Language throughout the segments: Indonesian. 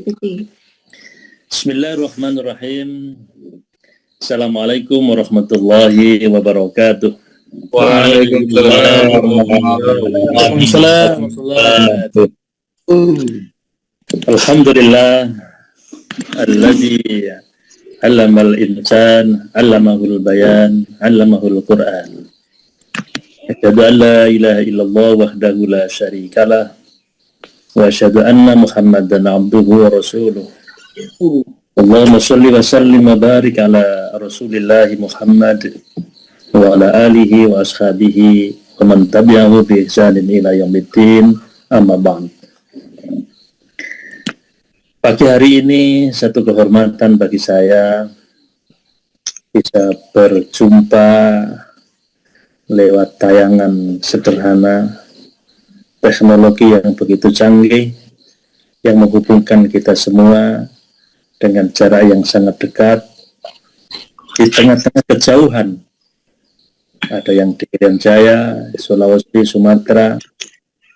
PPT. Bismillahirrahmanirrahim. Assalamualaikum warahmatullahi wabarakatuh. Waalaikumsalam warahmatullahi wabarakatuh. Alhamdulillah alladzi 'allamal insan 'allamahul bayan 'allamahul Qur'an. Asyhadu an la ilaha illallah wahdahu la syarikalah wa asyhadu anna Muhammadan 'abduhu wa rasuluh. Allahumma shalli wa sallim wa barik ala Rasulillah Muhammad wa ala alihi wa ashabihi wa man tabi'ahu bi ihsanin ila yaumiddin, amma ba'd. Pagi hari ini satu kehormatan bagi saya bisa berjumpa lewat tayangan sederhana, teknologi yang begitu canggih yang menghubungkan kita semua dengan jarak yang sangat dekat di tengah-tengah kejauhan. Ada yang di Irian Jaya, Sulawesi, Sumatera,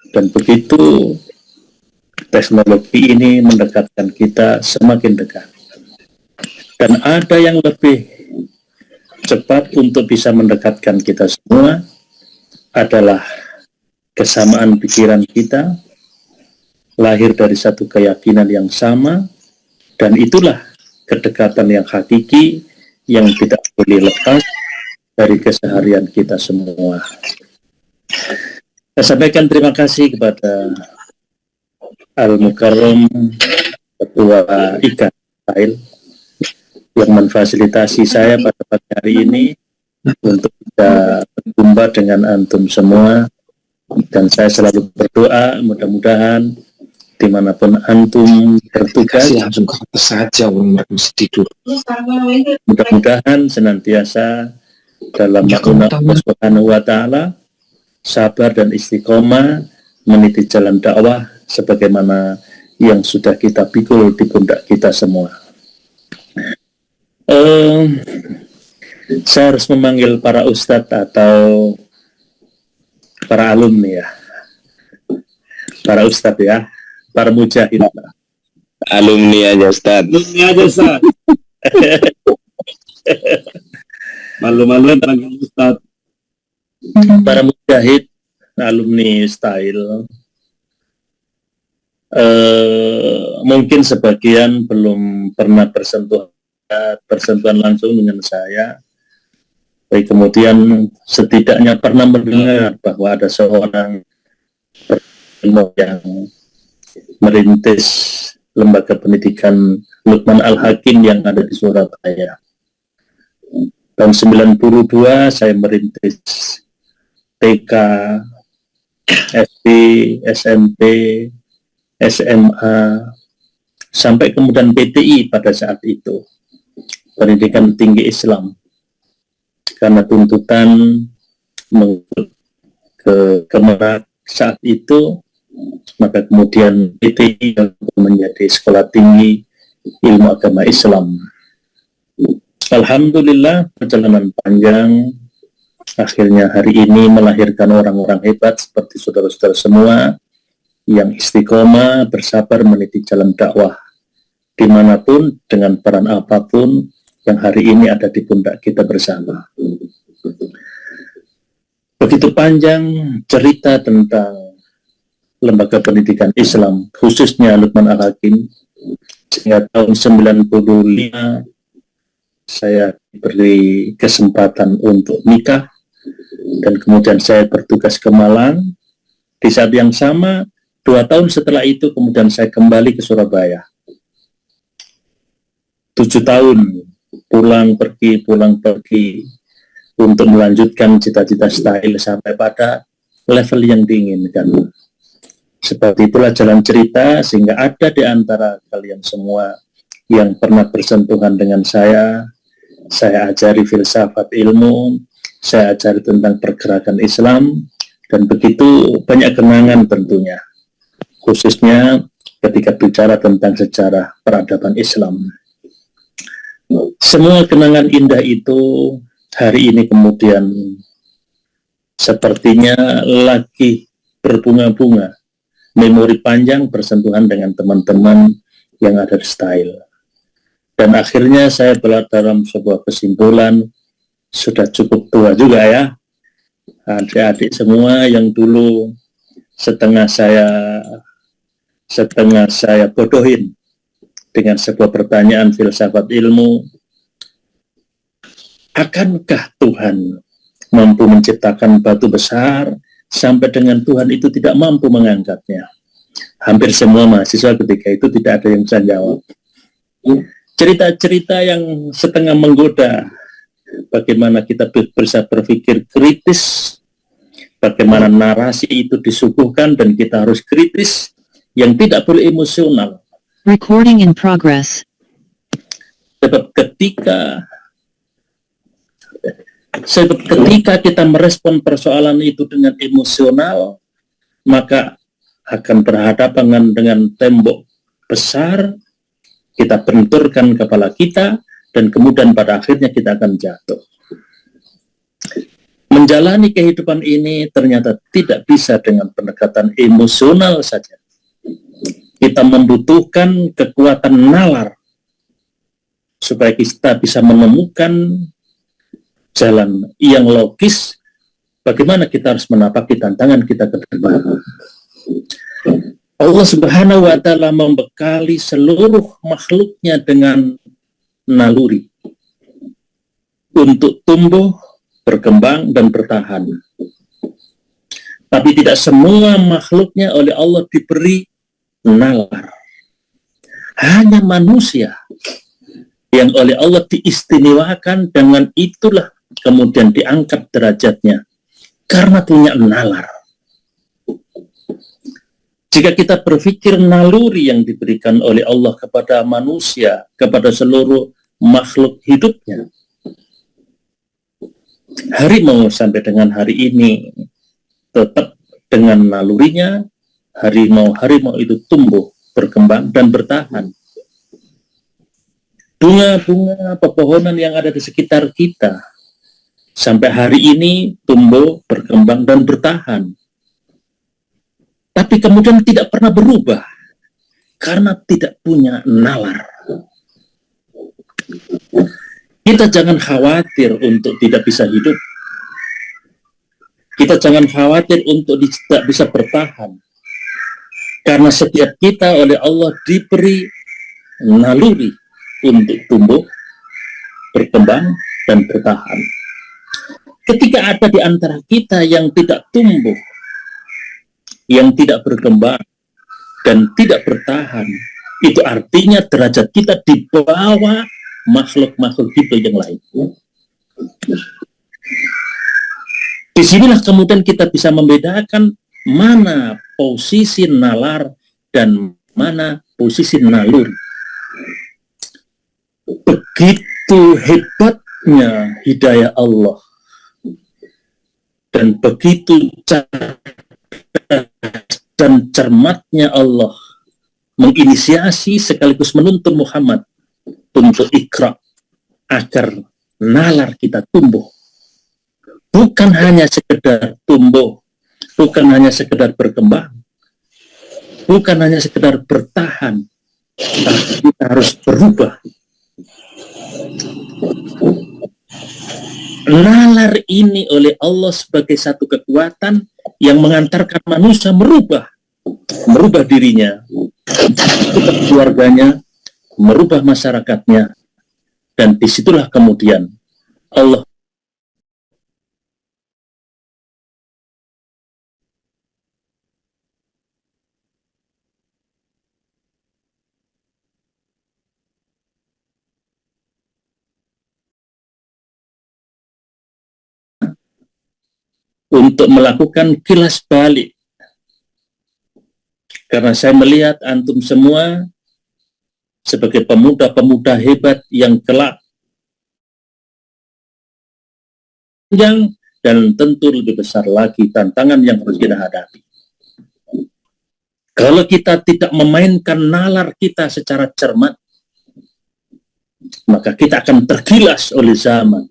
dan begitu teknologi ini mendekatkan kita semakin dekat. Dan ada yang lebih cepat untuk bisa mendekatkan kita semua adalah kesamaan pikiran kita, lahir dari satu keyakinan yang sama, dan itulah kedekatan yang hakiki yang tidak boleh lepas dari keseharian kita semua. Saya sampaikan terima kasih kepada Al-Mukarram Ketua IKA Tail yang memfasilitasi saya pada pagi hari ini untuk bisa berjumpa dengan antum semua, dan saya selalu berdoa mudah-mudahan dimanapun antum bertugas saja tidur. Mudah-mudahan senantiasa dalam naungan Allah Subhanahu wa Ta'ala, sabar dan istiqomah meniti jalan dakwah sebagaimana yang sudah kita pikul di pundak kita semua. Saya harus memanggil para ustadz atau para alumni ya, para ustadz ya, para mujahid. Alumni aja Ustaz. Malu-maluin panggil Ustaz. Para mujahid, alumni style. Mungkin sebagian belum pernah bersentuhan langsung dengan saya. Baik, kemudian setidaknya pernah mendengar bahwa ada seorang yang merintis lembaga pendidikan Luqman Al-Hakim yang ada di Surabaya. Tahun 92 saya merintis TK, SD, SMP, SMA, sampai kemudian PTI pada saat itu, pendidikan tinggi Islam. Karena tuntutan ke Kemenak saat itu, maka kemudian PTI menjadi Sekolah Tinggi Ilmu Agama Islam. Alhamdulillah, perjalanan panjang akhirnya hari ini melahirkan orang-orang hebat seperti saudara-saudara semua yang istiqomah, bersabar meniti jalan dakwah dimanapun dengan peran apapun yang hari ini ada di pundak kita bersama. Begitu panjang cerita tentang lembaga pendidikan Islam, khususnya Luqman Al-Hakim, sehingga tahun 95 saya diberi kesempatan untuk nikah, dan kemudian saya bertugas ke Malang. Di saat yang sama, 2 tahun setelah itu kemudian saya kembali ke Surabaya. 7 tahun pulang pergi untuk melanjutkan cita-cita style sampai pada level yang diinginkan. Seperti itulah jalan cerita, sehingga ada di antara kalian semua yang pernah bersentuhan dengan saya ajari filsafat ilmu, saya ajari tentang pergerakan Islam, dan begitu banyak kenangan tentunya, khususnya ketika bicara tentang sejarah peradaban Islam. Semua kenangan indah itu hari ini kemudian sepertinya lagi berbunga-bunga. Memori panjang bersentuhan dengan teman-teman yang ada di style. Dan akhirnya saya dalam sebuah kesimpulan, sudah cukup tua juga ya, adik-adik semua yang dulu setengah saya bodohin dengan sebuah pertanyaan filsafat ilmu, akankah Tuhan mampu menciptakan batu besar sampai dengan Tuhan itu tidak mampu mengangkatnya? Hampir semua mahasiswa ketika itu tidak ada yang bisa jawab. Cerita-cerita yang setengah menggoda, bagaimana kita bisa berpikir kritis, bagaimana narasi itu disuguhkan dan kita harus kritis, yang tidak boleh emosional. Recording in progress. Sebab ketika kita merespon persoalan itu dengan emosional, maka akan berhadapan dengan tembok besar, kita benturkan kepala kita, dan kemudian pada akhirnya kita akan jatuh. Menjalani kehidupan ini ternyata tidak bisa dengan pendekatan emosional saja. Kita membutuhkan kekuatan nalar supaya kita bisa menemukan jalan yang logis bagaimana kita harus menapaki tantangan kita ke depan. Allah Subhanahu wa Ta'ala membekali seluruh makhluknya dengan naluri untuk tumbuh, berkembang, dan bertahan. Tapi tidak semua makhluknya oleh Allah diberi nalar. Hanya manusia yang oleh Allah diistimewakan, dengan itulah kemudian diangkat derajatnya karena punya nalar. Jika kita berpikir naluri yang diberikan oleh Allah kepada manusia, kepada seluruh makhluk hidupnya, harimau sampai dengan hari ini tetap dengan nalurinya, harimau itu tumbuh, berkembang, dan bertahan. Bunga-bunga pepohonan yang ada di sekitar kita sampai hari ini tumbuh, berkembang, dan bertahan. Tapi kemudian tidak pernah berubah karena tidak punya nalar. Kita jangan khawatir untuk tidak bisa hidup. Kita jangan khawatir untuk tidak bisa bertahan. Karena setiap kita oleh Allah diberi naluri untuk tumbuh, berkembang, dan bertahan. Ketika ada di antara kita yang tidak tumbuh, yang tidak berkembang, dan tidak bertahan, itu artinya derajat kita di bawah makhluk-makhluk hidup yang lain. Disinilah kemudian kita bisa membedakan mana posisi nalar dan mana posisi naluri. Begitu hebatnya hidayah Allah dan begitu dan cermatnya Allah menginisiasi sekaligus menuntun Muhammad untuk ikra agar nalar kita tumbuh. Bukan hanya sekedar tumbuh, bukan hanya sekedar berkembang, bukan hanya sekedar bertahan, tapi kita harus berubah. Nalar ini oleh Allah sebagai satu kekuatan yang mengantarkan manusia merubah dirinya, merubah keluarganya, merubah masyarakatnya, dan disitulah kemudian Allah untuk melakukan kilas balik. Karena saya melihat antum semua sebagai pemuda-pemuda hebat yang kelak dan tentu lebih besar lagi tantangan yang harus kita hadapi. Kalau kita tidak memainkan nalar kita secara cermat, maka kita akan tergilas oleh zaman.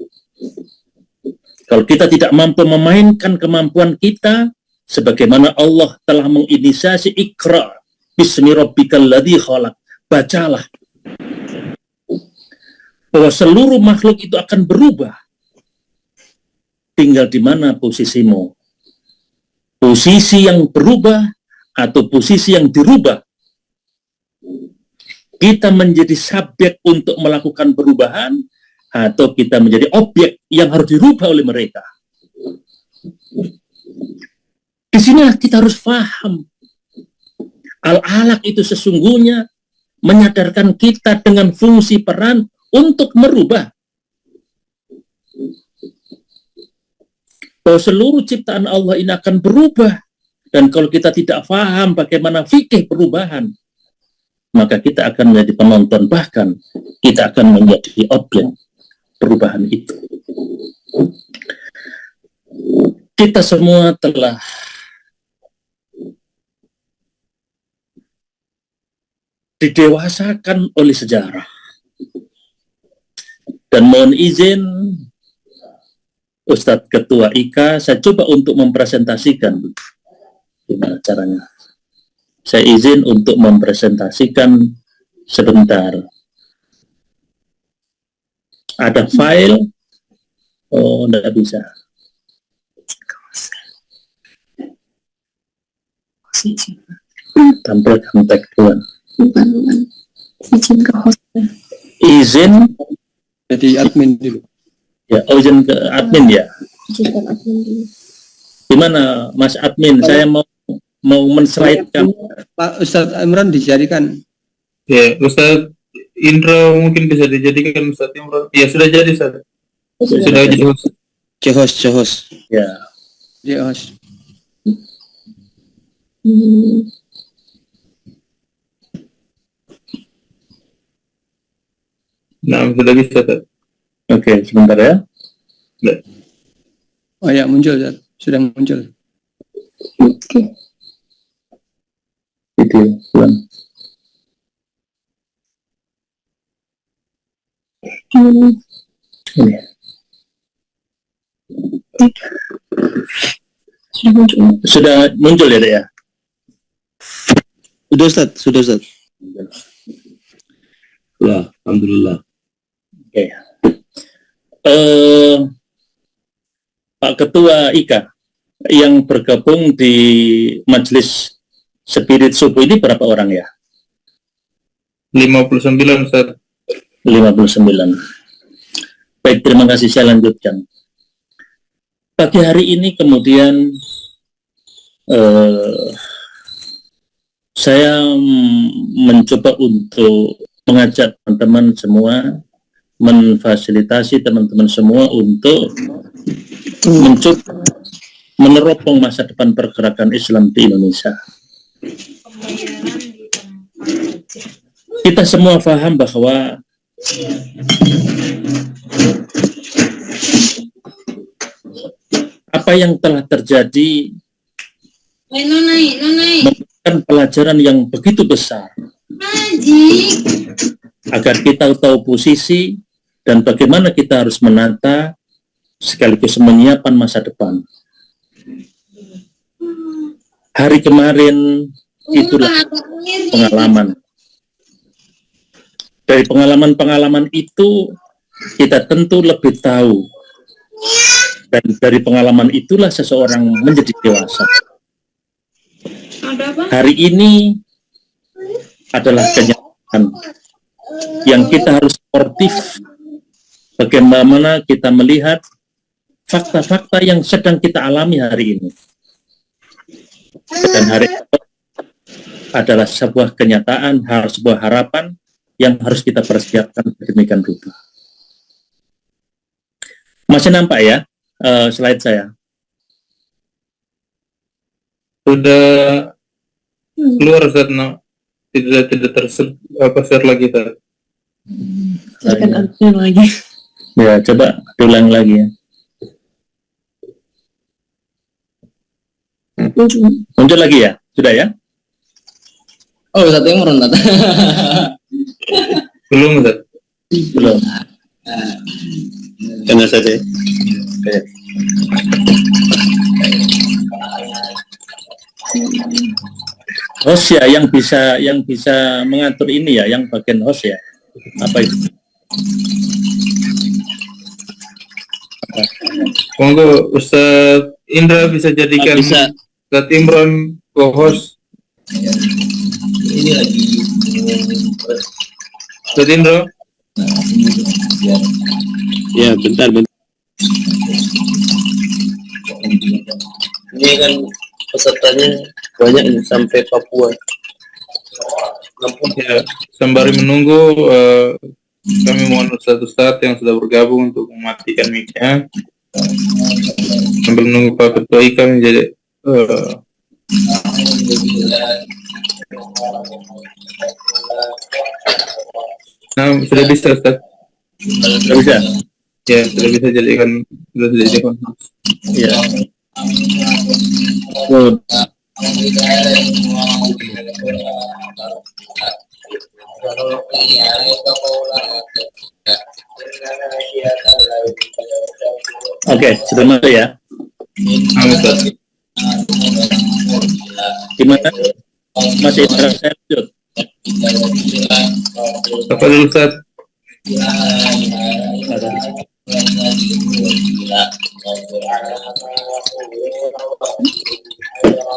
Kalau kita tidak mampu memainkan kemampuan kita, sebagaimana Allah telah menginisiasi ikra, bismi rabbikal ladzi khalaq, bacalah bahwa seluruh makhluk itu akan berubah. Tinggal di mana posisimu. Posisi yang berubah atau posisi yang dirubah. Kita menjadi subjek untuk melakukan perubahan atau kita menjadi objek yang harus dirubah oleh mereka. Di sini kita harus paham. Al-alaq itu sesungguhnya menyadarkan kita dengan fungsi peran untuk merubah. Bahwa seluruh ciptaan Allah ini akan berubah. Dan kalau kita tidak paham bagaimana fikih perubahan, maka kita akan menjadi penonton, bahkan kita akan menjadi objek perubahan itu. Kita semua telah didewasakan oleh sejarah. Dan mohon izin Ustadz Ketua IKA, saya coba untuk mempresentasikan gimana caranya. Saya izin untuk mempresentasikan sebentar. Ada file? Oh, tidak bisa. Tampilkan teks Tuhan. Bukan. Izin ke host. Izin. Jadi admin dulu. Ya, izin ke admin ya. Izin ke admin dulu. Gimana, Mas admin? Saya mau men-slide-kan. Pak Ustadz Imran dijadikan. Ya, Ustadz Indra mungkin bisa dijadikan Ustadz Imran. Ya, sudah jadi, Ustadz. Sudah jadi host. Johos. Ya. Johos. Nah, sudah bisa, Ustadz. Oke, sebentar ya. Oh ya, muncul, Ustadz. Sudah muncul. Oke. Video, Tuhan. Ini. Sudah muncul. Sudah muncul ya, Dek ya? Sudah, Ustadz. Ya, alhamdulillah. Oke. Pak Ketua IKA yang bergabung di Majelis Spirit Subuh ini berapa orang ya? 59, Ustadz. 59. Baik, terima kasih, saya lanjutkan. Pagi hari ini kemudian saya mencoba untuk mengajak teman-teman semua, memfasilitasi teman-teman semua untuk mencoba meneropong masa depan pergerakan Islam di Indonesia. Kita semua paham bahwa apa yang telah terjadi memberikan pelajaran yang begitu besar agar kita tahu posisi dan bagaimana kita harus menata sekaligus menyiapkan masa depan. Hari kemarin itulah pengalaman. Dari pengalaman-pengalaman itu kita tentu lebih tahu, dan dari pengalaman itulah seseorang menjadi dewasa. Hari ini adalah kenyataan yang kita harus sportif. Bagaimana kita melihat fakta-fakta yang sedang kita alami hari ini. Dan hari ini adalah sebuah kenyataan, sebuah harapan yang harus kita persiapkan demikian rupa. Masih nampak ya slide saya? Sudah keluar, Ustadz. No. Tidak share lagi, Ustadz. Silakan admin lagi. Ya, coba ulang lagi ya. Muncul lagi ya? Sudah ya? Oh, Ustadz Imran. Belum, Ustadz. Belum. Karena saja. Host ya, yang bisa mengatur ini ya, yang bagian host ya. Apa itu? Monggo Ustaz Indra bisa jadikan Bisa. Ustaz Imron co-host. Ustaz Indra, Ya, bentar. Ini kan pesertanya banyak nih, sampai Papua. ya, sembari menunggu kami mohon Ustaz yang sudah bergabung untuk mematikan mic-nya sambil menunggu Pak Ketua Ika menjadi nah, sudah bisa Ustaz. Sudah bisa? Ya, sudah bisa jadikan host. Iya. Oke, sudah masuk ya. Nah, Ustaz. Gimana? Masih terasa lanjut? Apa dulu Ustaz?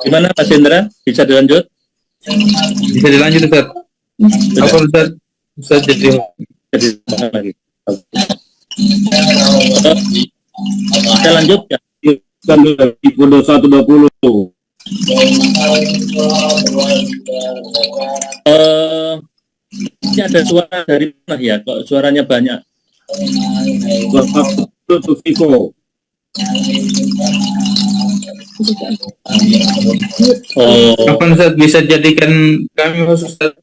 Gimana Mas Indra? Bisa dilanjut? Bisa dilanjut Ustaz. Apa Ustaz? Ustaz jadi Lagi. Kita lanjut ya. Kan di kode 120. Ini ada suara dari mana ya? Kok suaranya banyak? Itu Viko. Oh, kapan Ustaz bisa jadikan kami host Ustaz?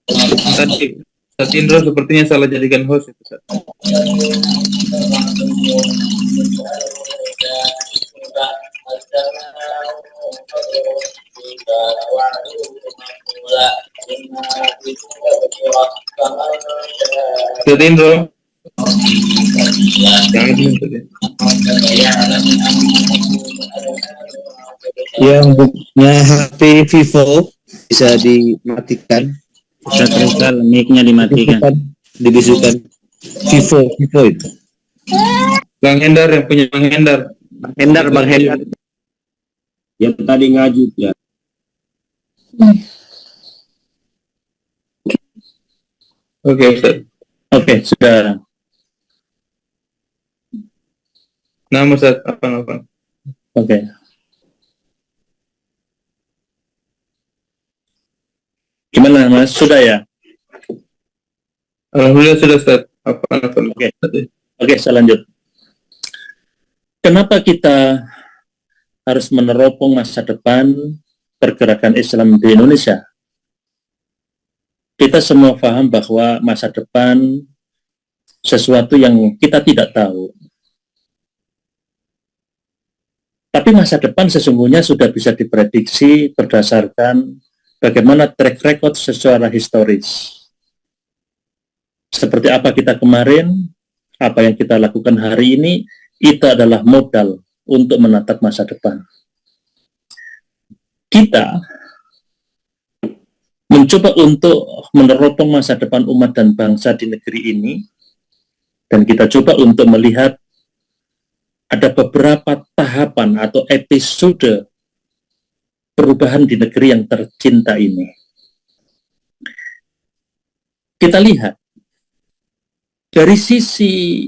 Tadi Ustaz Indra sepertinya salah jadikan host Ustaz. Ustaz Indra. Jangan Ustaz ya. Yang punya HP Vivo bisa dimatikan. Bisa teruskan mic-nya dimatikan. Dibisukan. Vivo itu. Bang Hendar yang punya Bang Hendar. Bang Hendar. Yang tadi ngaju ya. Oke Ustaz. oke, sudah. Nama Ustaz apa? Oke. Gimana Mas? Sudah ya? Alhamdulillah sudah Ustaz. Apa? Oke. Oke, saya lanjut. Kenapa kita harus meneropong masa depan pergerakan Islam di Indonesia? Kita semua paham bahwa masa depan sesuatu yang kita tidak tahu. Tapi masa depan sesungguhnya sudah bisa diprediksi berdasarkan bagaimana track record secara historis. Seperti apa kita kemarin, apa yang kita lakukan hari ini, itu adalah modal untuk menatap masa depan. Kita mencoba untuk meneropong masa depan umat dan bangsa di negeri ini, dan kita coba untuk melihat ada beberapa tahapan atau episode perubahan di negeri yang tercinta ini. Kita lihat dari sisi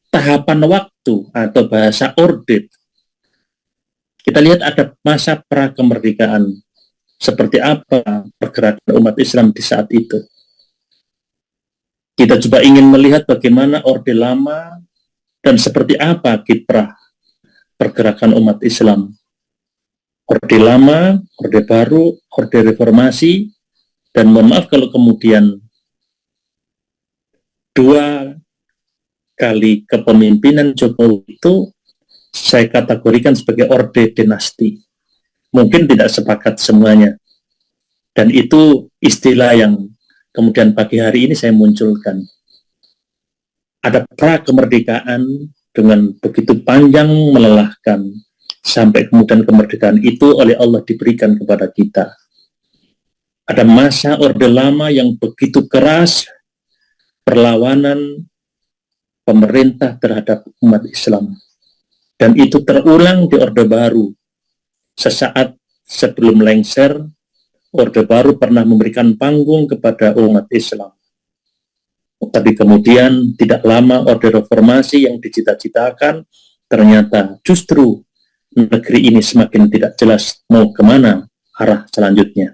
tahapan waktu atau bahasa Orde, kita lihat ada masa pra-kemerdekaan. Seperti apa pergerakan umat Islam di saat itu. Kita coba ingin melihat bagaimana Orde Lama dan seperti apa kiprah pergerakan umat Islam. Orde Lama, Orde Baru, Orde Reformasi, dan mohon maaf kalau kemudian 2 kali kepemimpinan Jokowi itu saya kategorikan sebagai Orde Dinasti. Mungkin tidak sepakat semuanya. Dan itu istilah yang kemudian pagi hari ini saya munculkan. Ada pra-kemerdekaan dengan begitu panjang melelahkan, sampai kemudian kemerdekaan itu oleh Allah diberikan kepada kita. Ada masa Orde Lama yang begitu keras perlawanan pemerintah terhadap umat Islam. Dan itu terulang di Orde Baru. Sesaat sebelum lengser, Orde Baru pernah memberikan panggung kepada umat Islam. Tapi kemudian tidak lama Orde Reformasi yang dicita-citakan, ternyata justru negeri ini semakin tidak jelas mau kemana arah selanjutnya.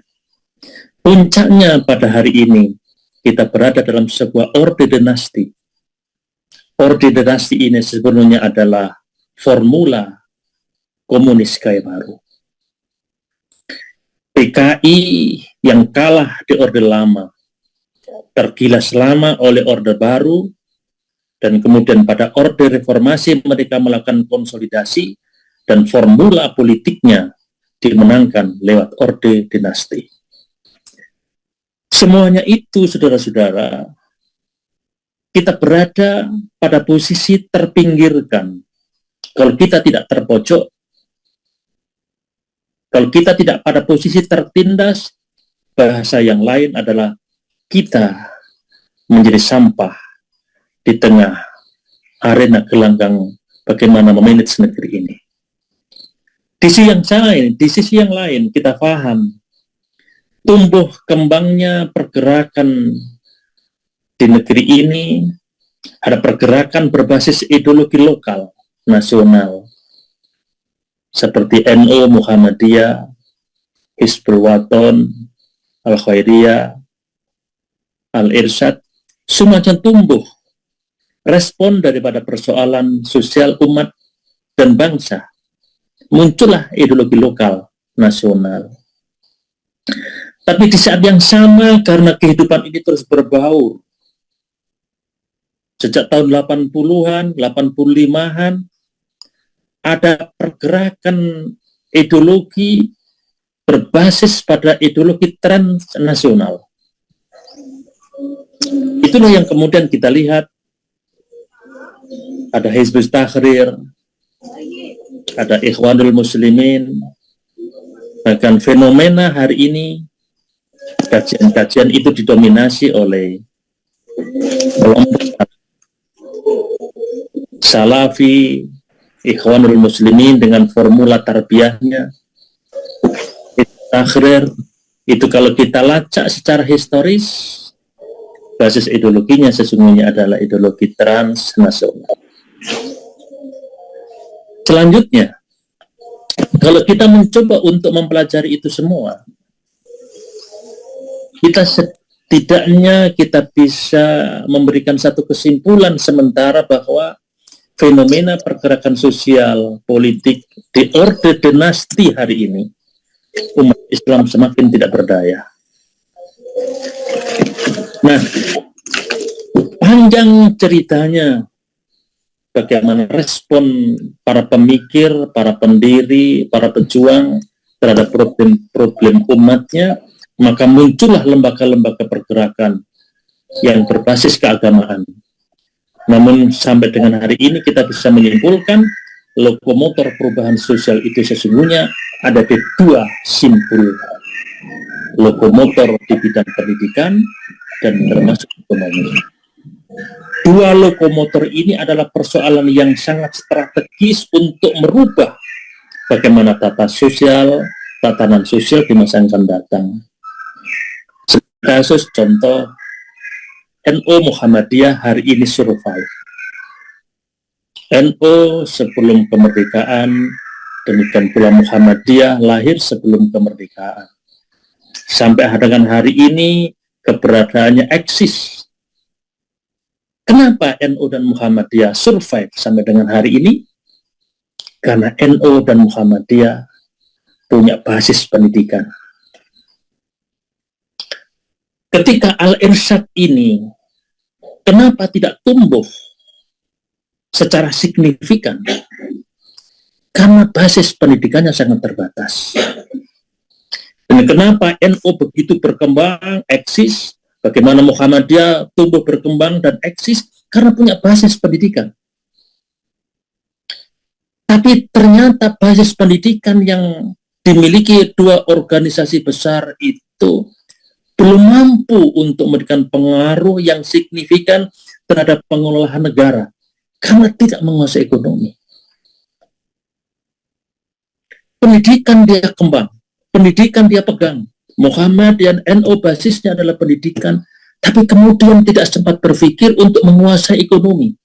Puncaknya pada hari ini, kita berada dalam sebuah orde dinasti. Orde dinasti ini sebenarnya adalah formula komunis gaya baru. PKI yang kalah di Orde Lama, tergilas lama oleh Orde Baru, dan kemudian pada Orde Reformasi mereka melakukan konsolidasi, dan formula politiknya dimenangkan lewat Orde Dinasti. Semuanya itu, saudara-saudara, kita berada pada posisi terpinggirkan. Kalau kita tidak terpojok, kalau kita tidak pada posisi tertindas, bahasa yang lain adalah kita menjadi sampah di tengah arena gelanggang bagaimana memanage negeri ini. Di sisi yang lain kita paham tumbuh kembangnya pergerakan di negeri ini, ada pergerakan berbasis ideologi lokal, nasional, seperti NU, Muhammadiyah, Hizbul Waton, Al-Khairiyah, Al-Irsyad, semuanya tumbuh respon daripada persoalan sosial umat dan bangsa. Muncullah ideologi lokal, nasional. Tapi di saat yang sama, karena kehidupan ini terus berbaur, sejak tahun 80-an, 85-an, ada pergerakan ideologi berbasis pada ideologi transnasional. Itulah yang kemudian kita lihat, ada Hizbut Tahrir, ada Ikhwanul Muslimin, bahkan fenomena hari ini, kajian-kajian itu didominasi oleh kelompok Salafi, Ikhwanul Muslimin dengan formula tarbiyahnya, Tahrir, itu kalau kita lacak secara historis, basis ideologinya sesungguhnya adalah ideologi transnasional. Selanjutnya, kalau kita mencoba untuk mempelajari itu semua, kita setidaknya kita bisa memberikan satu kesimpulan sementara bahwa fenomena pergerakan sosial politik di orde dinasti hari ini, umat Islam semakin tidak berdaya. Nah, panjang ceritanya bagaimana respon para pemikir, para pendiri, para pejuang terhadap problem-problem umatnya, maka muncullah lembaga-lembaga pergerakan yang berbasis keagamaan. Namun sampai dengan hari ini kita bisa menyimpulkan lokomotor perubahan sosial itu sesungguhnya ada di dua simpul. Lokomotor di bidang pendidikan dan termasuk ekonomi. Dua lokomotor ini adalah persoalan yang sangat strategis untuk merubah bagaimana tatanan sosial di masa yang akan datang. Kasus contoh, NU Muhammadiyah hari ini survive. NU sebelum kemerdekaan, demikian pula Muhammadiyah lahir sebelum kemerdekaan. Sampai dengan hari ini keberadaannya eksis. Kenapa NU dan Muhammadiyah survive sampai dengan hari ini? Karena NU dan Muhammadiyah punya basis pendidikan. Ketika Al-Irsyad ini, kenapa tidak tumbuh secara signifikan? Karena basis pendidikannya sangat terbatas. Dan kenapa NU begitu berkembang, eksis, bagaimana Muhammadiyah tumbuh berkembang dan eksis, karena punya basis pendidikan. Tapi ternyata basis pendidikan yang dimiliki dua organisasi besar itu belum mampu untuk memberikan pengaruh yang signifikan terhadap pengelolaan negara karena tidak menguasai ekonomi. Pendidikan dia kembang, pendidikan dia pegang. Muhammadiyah NU basisnya adalah pendidikan, tapi kemudian tidak sempat berpikir untuk menguasai ekonomi.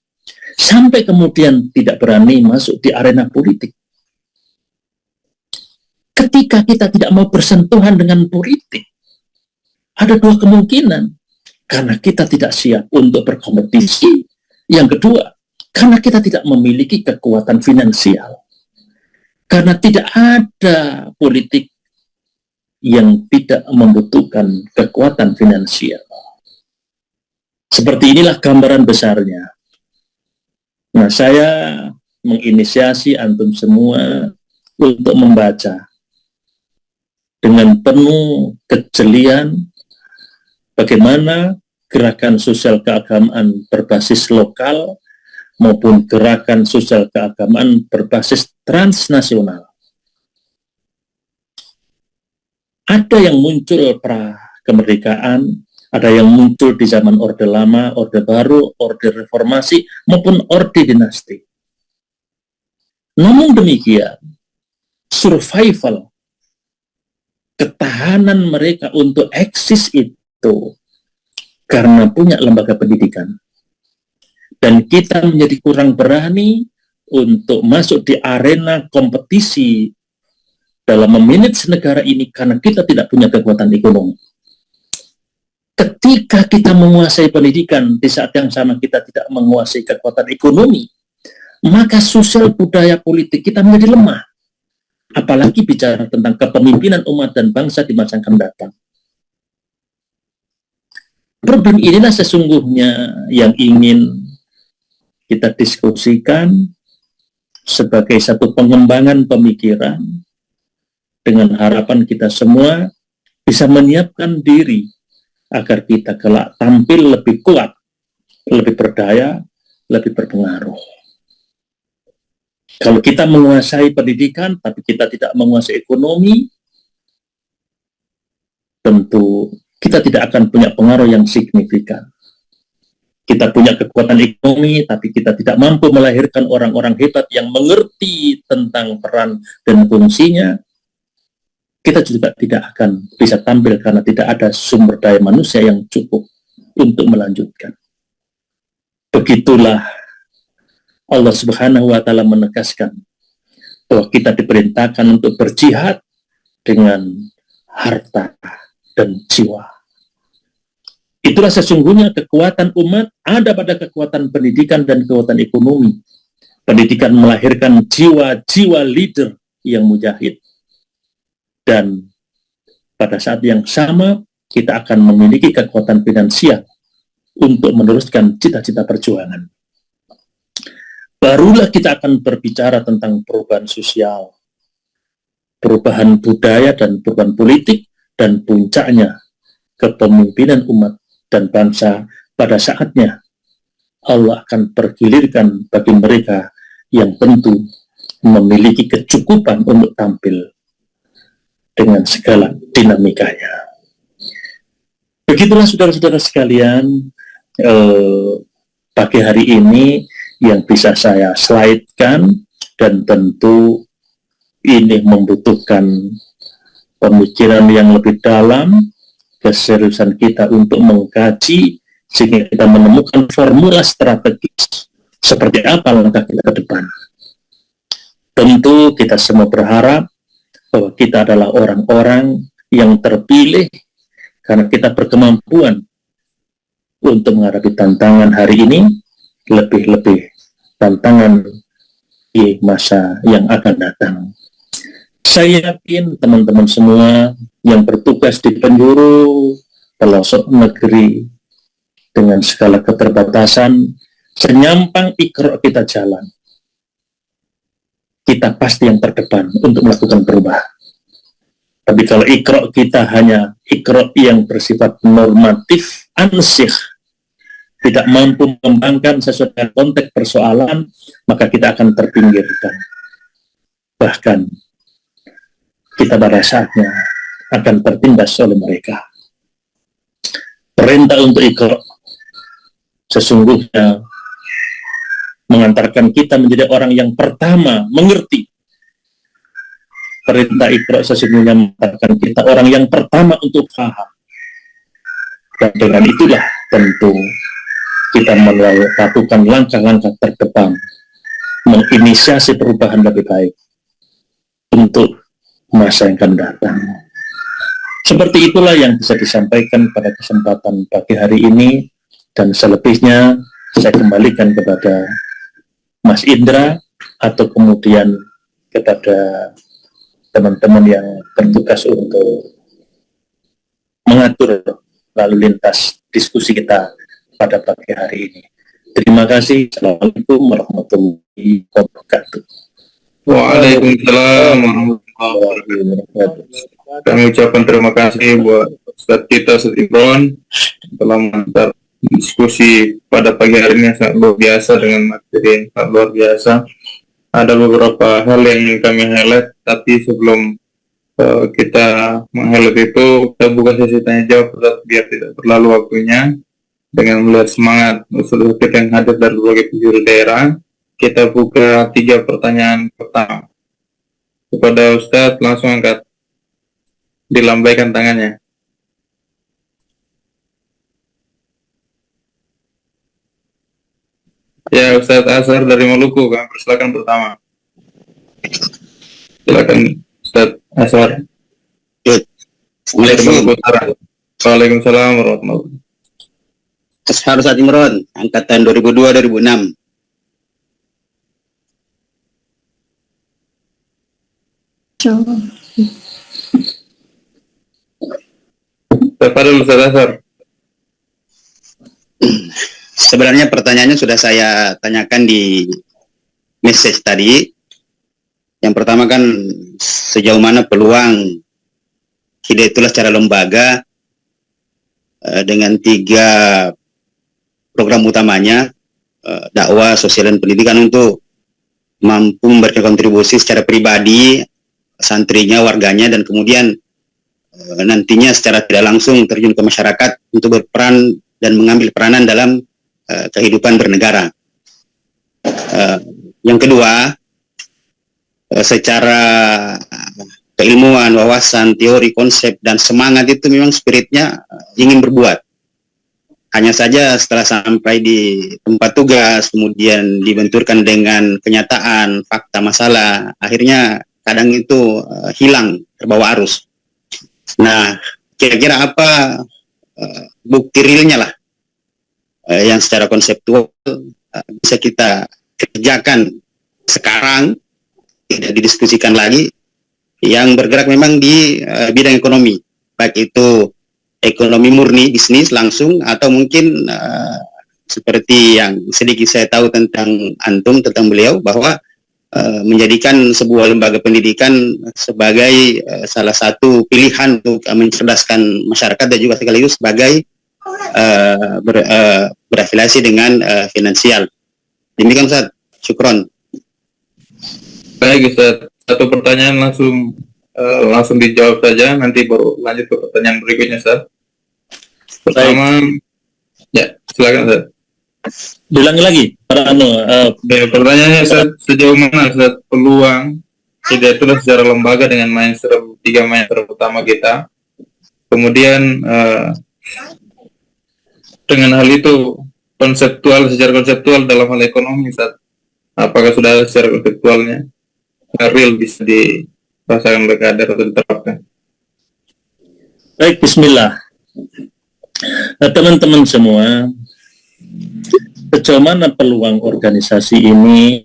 Sampai kemudian tidak berani masuk di arena politik. Ketika kita tidak mau bersentuhan dengan politik, ada dua kemungkinan. Karena kita tidak siap untuk berkompetisi. Yang kedua, karena kita tidak memiliki kekuatan finansial. Karena tidak ada politik yang tidak membutuhkan kekuatan finansial. Seperti inilah gambaran besarnya. Nah, saya menginisiasi antum semua untuk membaca dengan penuh kejelian bagaimana gerakan sosial keagamaan berbasis lokal maupun gerakan sosial keagamaan berbasis transnasional. Ada yang muncul pra kemerdekaan, ada yang muncul di zaman Orde Lama, Orde Baru, Orde Reformasi, maupun Orde Dinasti. Namun demikian, survival, ketahanan mereka untuk eksis itu karena punya lembaga pendidikan. Dan kita menjadi kurang berani untuk masuk di arena kompetisi dalam memanage negara ini karena kita tidak punya kekuatan ekonomi. Ketika kita menguasai pendidikan, di saat yang sama kita tidak menguasai kekuatan ekonomi, maka sosial budaya politik kita menjadi lemah. Apalagi bicara tentang kepemimpinan umat dan bangsa di masa akan datang. Problem inilah sesungguhnya yang ingin kita diskusikan sebagai satu pengembangan pemikiran dengan harapan kita semua bisa menyiapkan diri agar kita kelak tampil lebih kuat, lebih berdaya, lebih berpengaruh. Kalau kita menguasai pendidikan, tapi kita tidak menguasai ekonomi, tentu kita tidak akan punya pengaruh yang signifikan. Kita punya kekuatan ekonomi, tapi kita tidak mampu melahirkan orang-orang hebat yang mengerti tentang peran dan fungsinya. Kita juga tidak akan bisa tampil karena tidak ada sumber daya manusia yang cukup untuk melanjutkan. Begitulah Allah Subhanahu wa Ta'ala menegaskan bahwa kita diperintahkan untuk berjihad dengan harta dan jiwa. Itulah sesungguhnya kekuatan umat ada pada kekuatan pendidikan dan kekuatan ekonomi. Pendidikan melahirkan jiwa-jiwa leader yang mujahid. Dan pada saat yang sama kita akan memiliki kekuatan finansial untuk meneruskan cita-cita perjuangan. Barulah kita akan berbicara tentang perubahan sosial, perubahan budaya dan perubahan politik, dan puncaknya kepemimpinan umat dan bangsa. Pada saatnya Allah akan pergilirkan bagi mereka yang tentu memiliki kecukupan untuk tampil dengan segala dinamikanya. Begitulah saudara-saudara sekalian, pagi hari ini yang bisa saya slide-kan, dan tentu ini membutuhkan pemikiran yang lebih dalam, keseriusan kita untuk mengkaji, sehingga kita menemukan formula strategis seperti apa langkah kita ke depan. Tentu kita semua berharap bahwa kita adalah orang-orang yang terpilih karena kita berkemampuan untuk menghadapi tantangan hari ini, lebih-lebih tantangan di masa yang akan datang. Saya yakin teman-teman semua yang bertugas di penjuru pelosok negeri dengan segala keterbatasan, senyampang Iqra kita jalan, kita pasti yang terdepan untuk melakukan perubahan. Tapi kalau Iqra kita hanya Iqra yang bersifat normatif, ansih, tidak mampu mengembangkan sesuai dengan konteks persoalan, maka kita akan terpinggirkan. Bahkan kita pada saatnya akan tertindas oleh mereka. perintah untuk Iqra sesungguhnya mengantarkan kita menjadi orang yang pertama mengerti. Perintah Iqra sesungguhnya mengantarkan kita orang yang pertama untuk paham. Dan dengan itulah tentu kita melakukan langkah-langkah terdepan menginisiasi perubahan lebih baik untuk masa yang akan datang. Seperti itulah yang bisa disampaikan pada kesempatan pagi hari ini, dan selebihnya saya kembalikan kepada Mas Indra atau kemudian kepada teman-teman yang bertugas untuk mengatur lalu lintas diskusi kita pada pagi hari ini. Terima kasih. Assalamualaikum warahmatullahi wabarakatuh. Waalaikumsalam warahmatullahi wabarakatuh. Kami ucapkan terima kasih buat Ustadz kita, Ustadz Imron, telah mengantar diskusi pada pagi hari ini yang sangat luar biasa dengan materi yang sangat luar biasa. Ada beberapa hal yang ingin kami highlight, tapi sebelum kita meng-highlight itu, kita buka sesi tanya jawab biar tidak terlalu waktunya. Dengan melihat semangat usul kita yang hadir dari berbagai penjuru daerah, kita buka 3 pertanyaan pertama. Kepada Ustadz, langsung angkat, dilambaikan tangannya. Ya, Ustadz Azhar dari Maluku, kami persilakan pertama. Silakan Ustadz Azhar. Assalamualaikum. Waalaikumsalam warahmatullahi wabarakatuh. Azhar Ustadz Imron, angkatan 2002-2006. Coba. Kepada Ustadz Azhar. Sebenarnya pertanyaannya sudah saya tanyakan di message tadi. Yang pertama kan sejauh mana peluang Hidayatullah secara lembaga dengan 3 program utamanya, dakwah, sosial, dan pendidikan untuk mampu memberikan kontribusi secara pribadi, santrinya, warganya, dan kemudian nantinya secara tidak langsung terjun ke masyarakat untuk berperan dan mengambil peranan dalam kehidupan bernegara. Yang kedua, secara keilmuan, wawasan, teori, konsep, dan semangat itu memang spiritnya ingin berbuat. Hanya saja setelah sampai di tempat tugas, kemudian dibenturkan dengan kenyataan, fakta, masalah, akhirnya kadang itu hilang, terbawa arus. Nah, kira-kira apa bukti realnya lah yang secara konseptual bisa kita kerjakan sekarang, tidak didiskusikan lagi, yang bergerak memang di bidang ekonomi, baik itu ekonomi murni, bisnis langsung, atau mungkin seperti yang sedikit saya tahu tentang antum, tentang beliau, bahwa menjadikan sebuah lembaga pendidikan sebagai salah satu pilihan untuk mencerdaskan masyarakat, dan juga sekaligus sebagai berafiliasi dengan finansial. Demikian Ustaz, syukron. Baik Ustadz, satu pertanyaan langsung dijawab saja, nanti baru lanjut ke pertanyaan berikutnya Ustadz. Pertama, ya silakan Ustadz. Diulangi lagi, Pertanyaannya Ustadz, sejauh mana Ustadz peluang Hidayatullah secara lembaga dengan mindset 3 mindset utama kita, kemudian dengan hal itu secara konseptual dalam hal ekonomi Ustadz, apakah sudah ada secara konseptualnya real bisa dirasakan oleh kader atau diterapkan? Baik, bismillah. Nah, teman-teman semua, sejauh mana peluang organisasi ini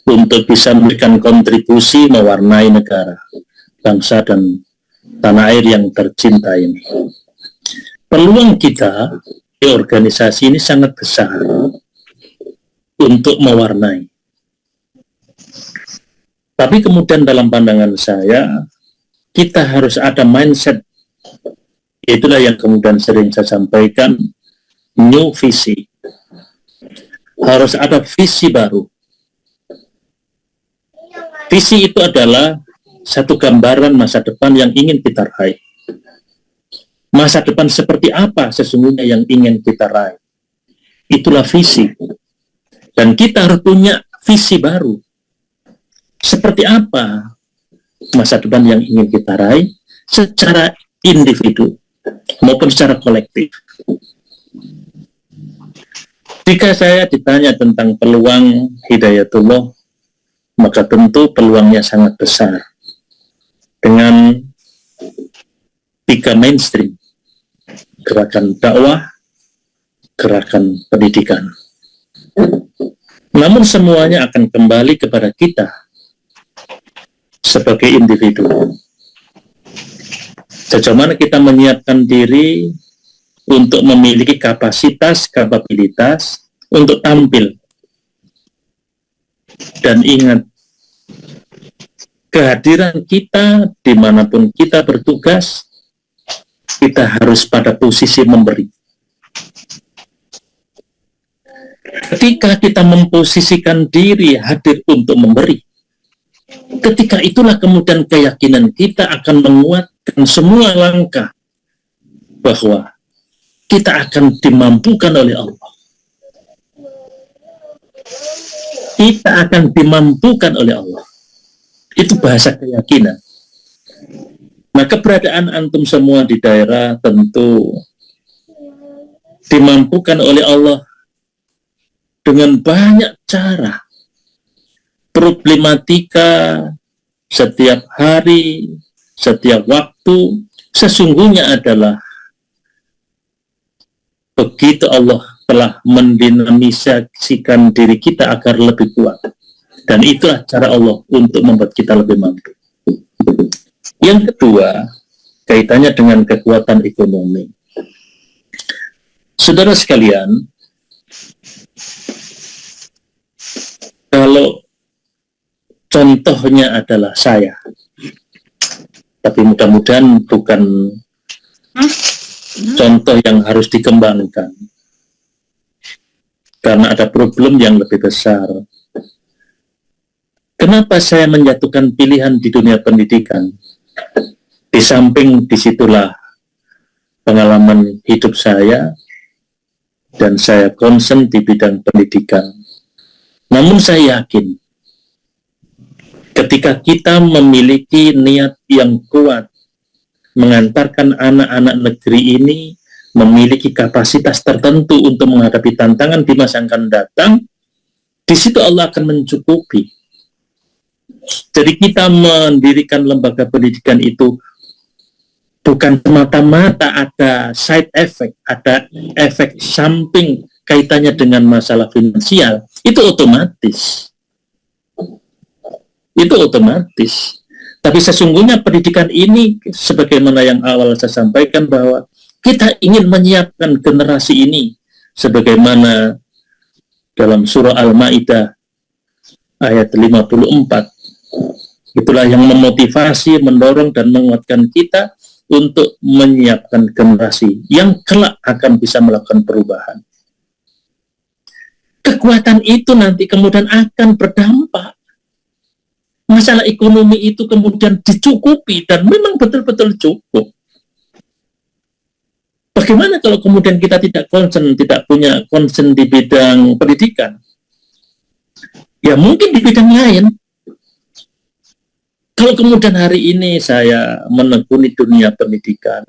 untuk bisa memberikan kontribusi mewarnai negara, bangsa, dan tanah air yang tercinta ini? Peluang kita di organisasi ini sangat besar untuk mewarnai. Tapi kemudian dalam pandangan saya, kita harus ada mindset. Itulah yang kemudian sering saya sampaikan, new visi. Harus ada visi baru. Visi itu adalah satu gambaran masa depan yang ingin kita raih. Masa depan seperti apa sesungguhnya yang ingin kita raih. Itulah visi. Dan kita harus punya visi baru. Seperti apa masa depan yang ingin kita raih secara individu maupun secara kolektif. Jika saya ditanya tentang peluang Hidayatullah, maka tentu peluangnya sangat besar. Dengan 3 mainstream, gerakan dakwah, gerakan pendidikan. Namun semuanya akan kembali kepada kita sebagai individu. Sejauh mana kita menyiapkan diri untuk memiliki kapabilitas untuk tampil. Dan ingat, kehadiran kita dimanapun kita bertugas, kita harus pada posisi memberi. Ketika kita memposisikan diri hadir untuk memberi, ketika itulah kemudian keyakinan kita akan menguatkan semua langkah bahwa kita akan dimampukan oleh Allah. Kita akan dimampukan oleh Allah. Itu bahasa keyakinan. Nah, keberadaan antum semua di daerah tentu dimampukan oleh Allah dengan banyak cara. Problematika setiap hari, setiap waktu, sesungguhnya adalah begitu Allah telah mendinamisasikan diri kita agar lebih kuat. Dan itulah cara Allah untuk membuat kita lebih mampu. Yang kedua, kaitannya dengan kekuatan ekonomi. Saudara sekalian, kalau contohnya adalah saya, tapi mudah-mudahan bukan contoh yang harus dikembangkan, karena ada problem yang lebih besar. Kenapa saya menjatuhkan pilihan di dunia pendidikan? Di samping disitulah pengalaman hidup saya, dan saya concern di bidang pendidikan. Namun saya yakin, ketika kita memiliki niat yang kuat, mengantarkan anak-anak negeri ini memiliki kapasitas tertentu untuk menghadapi tantangan di masa yang akan datang, di situ Allah akan mencukupi. Jadi kita mendirikan lembaga pendidikan itu bukan semata-mata ada side effect, ada efek samping kaitannya dengan masalah finansial. Itu otomatis. Tapi sesungguhnya pendidikan ini, sebagaimana yang awal saya sampaikan, bahwa kita ingin menyiapkan generasi ini sebagaimana dalam surah Al-Ma'idah ayat 54. Itulah yang memotivasi, mendorong, dan menguatkan kita untuk menyiapkan generasi yang kelak akan bisa melakukan perubahan. Kekuatan itu nanti kemudian akan berdampak. Masalah ekonomi itu kemudian dicukupi, dan memang betul-betul cukup. Bagaimana kalau kemudian kita tidak punya concern di bidang pendidikan? Ya mungkin di bidang lain. Kalau kemudian hari ini saya menekuni dunia pendidikan,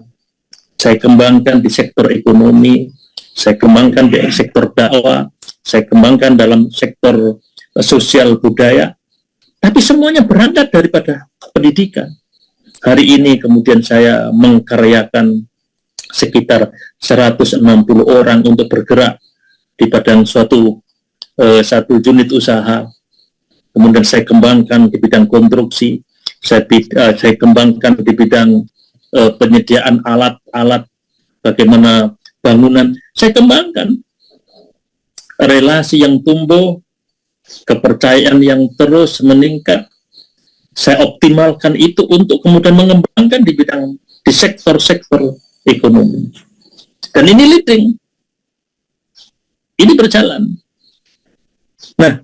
saya kembangkan di sektor ekonomi, saya kembangkan di sektor dakwah, saya kembangkan dalam sektor sosial budaya, tapi semuanya berangkat daripada pendidikan. Hari ini kemudian saya mengkaryakan sekitar 160 orang untuk bergerak di badan satu unit usaha. Kemudian saya kembangkan di bidang konstruksi, saya kembangkan di bidang penyediaan alat-alat, bagaimana bangunan, saya kembangkan relasi yang tumbuh, kepercayaan yang terus meningkat. Saya optimalkan itu untuk kemudian mengembangkan di sektor-sektor ekonomi. Dan ini leading. Ini berjalan. Nah,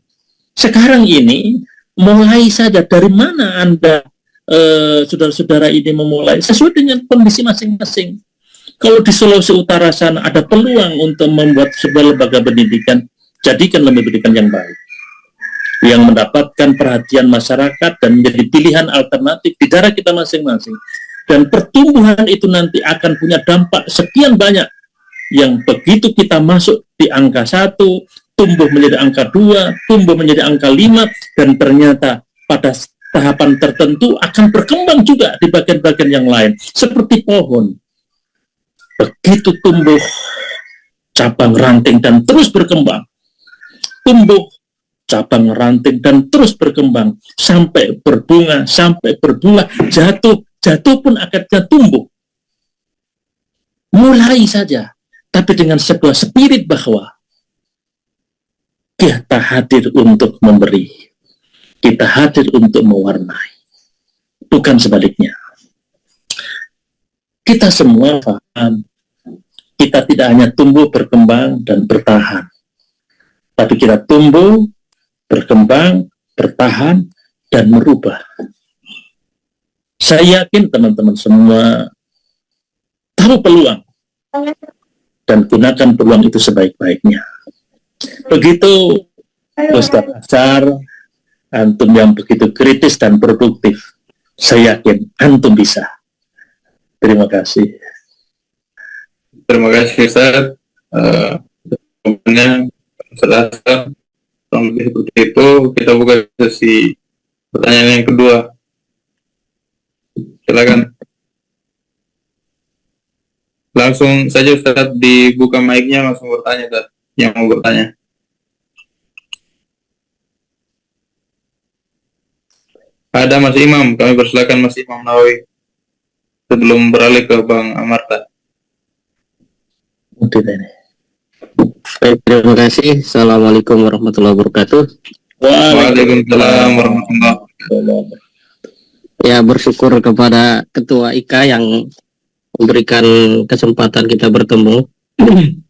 sekarang ini mulai saja, dari mana Anda saudara-saudara ini memulai? Sesuai dengan kondisi masing-masing. Kalau di Sulawesi Utara sana ada peluang untuk membuat sebuah lembaga pendidikan, jadikan lembaga pendidikan yang baik, yang mendapatkan perhatian masyarakat dan menjadi pilihan alternatif di daerah kita masing-masing. Dan pertumbuhan itu nanti akan punya dampak sekian banyak, yang begitu kita masuk di angka 1, tumbuh menjadi angka 2, tumbuh menjadi angka 5, dan ternyata pada tahapan tertentu akan berkembang juga di bagian-bagian yang lain. Seperti pohon, begitu tumbuh cabang ranting dan terus berkembang, tumbuh cabang ranting dan terus berkembang sampai berbunga, jatuh pun akhirnya tumbuh. Mulai saja, tapi dengan sebuah spirit bahwa kita hadir untuk memberi, kita hadir untuk mewarnai, bukan sebaliknya. Kita semua paham, kita tidak hanya tumbuh, berkembang, dan bertahan, tapi kita tumbuh, berkembang, bertahan, dan merubah. Saya yakin teman-teman semua tahu peluang dan gunakan peluang itu sebaik-baiknya. Begitu Ustaz Azhar, antum yang begitu kritis dan produktif, saya yakin antum bisa. Terima kasih. Terima kasih Ustaz. Kemudian Ustaz Azhar, kurang lebih seperti itu. Kita buka sesi pertanyaan yang kedua. Silakan. Langsung saja Ustaz, dibuka mic-nya, langsung bertanya Ustaz, yang mau bertanya. Ada Mas Imam, kami persilakan Mas Imam Nawawi sebelum beralih ke Bang Amarta. Baik, terima kasih. Assalamualaikum warahmatullahi wabarakatuh. Waalaikumsalam warahmatullahi wabarakatuh. Ya, bersyukur kepada Ketua IKA yang memberikan kesempatan kita bertemu.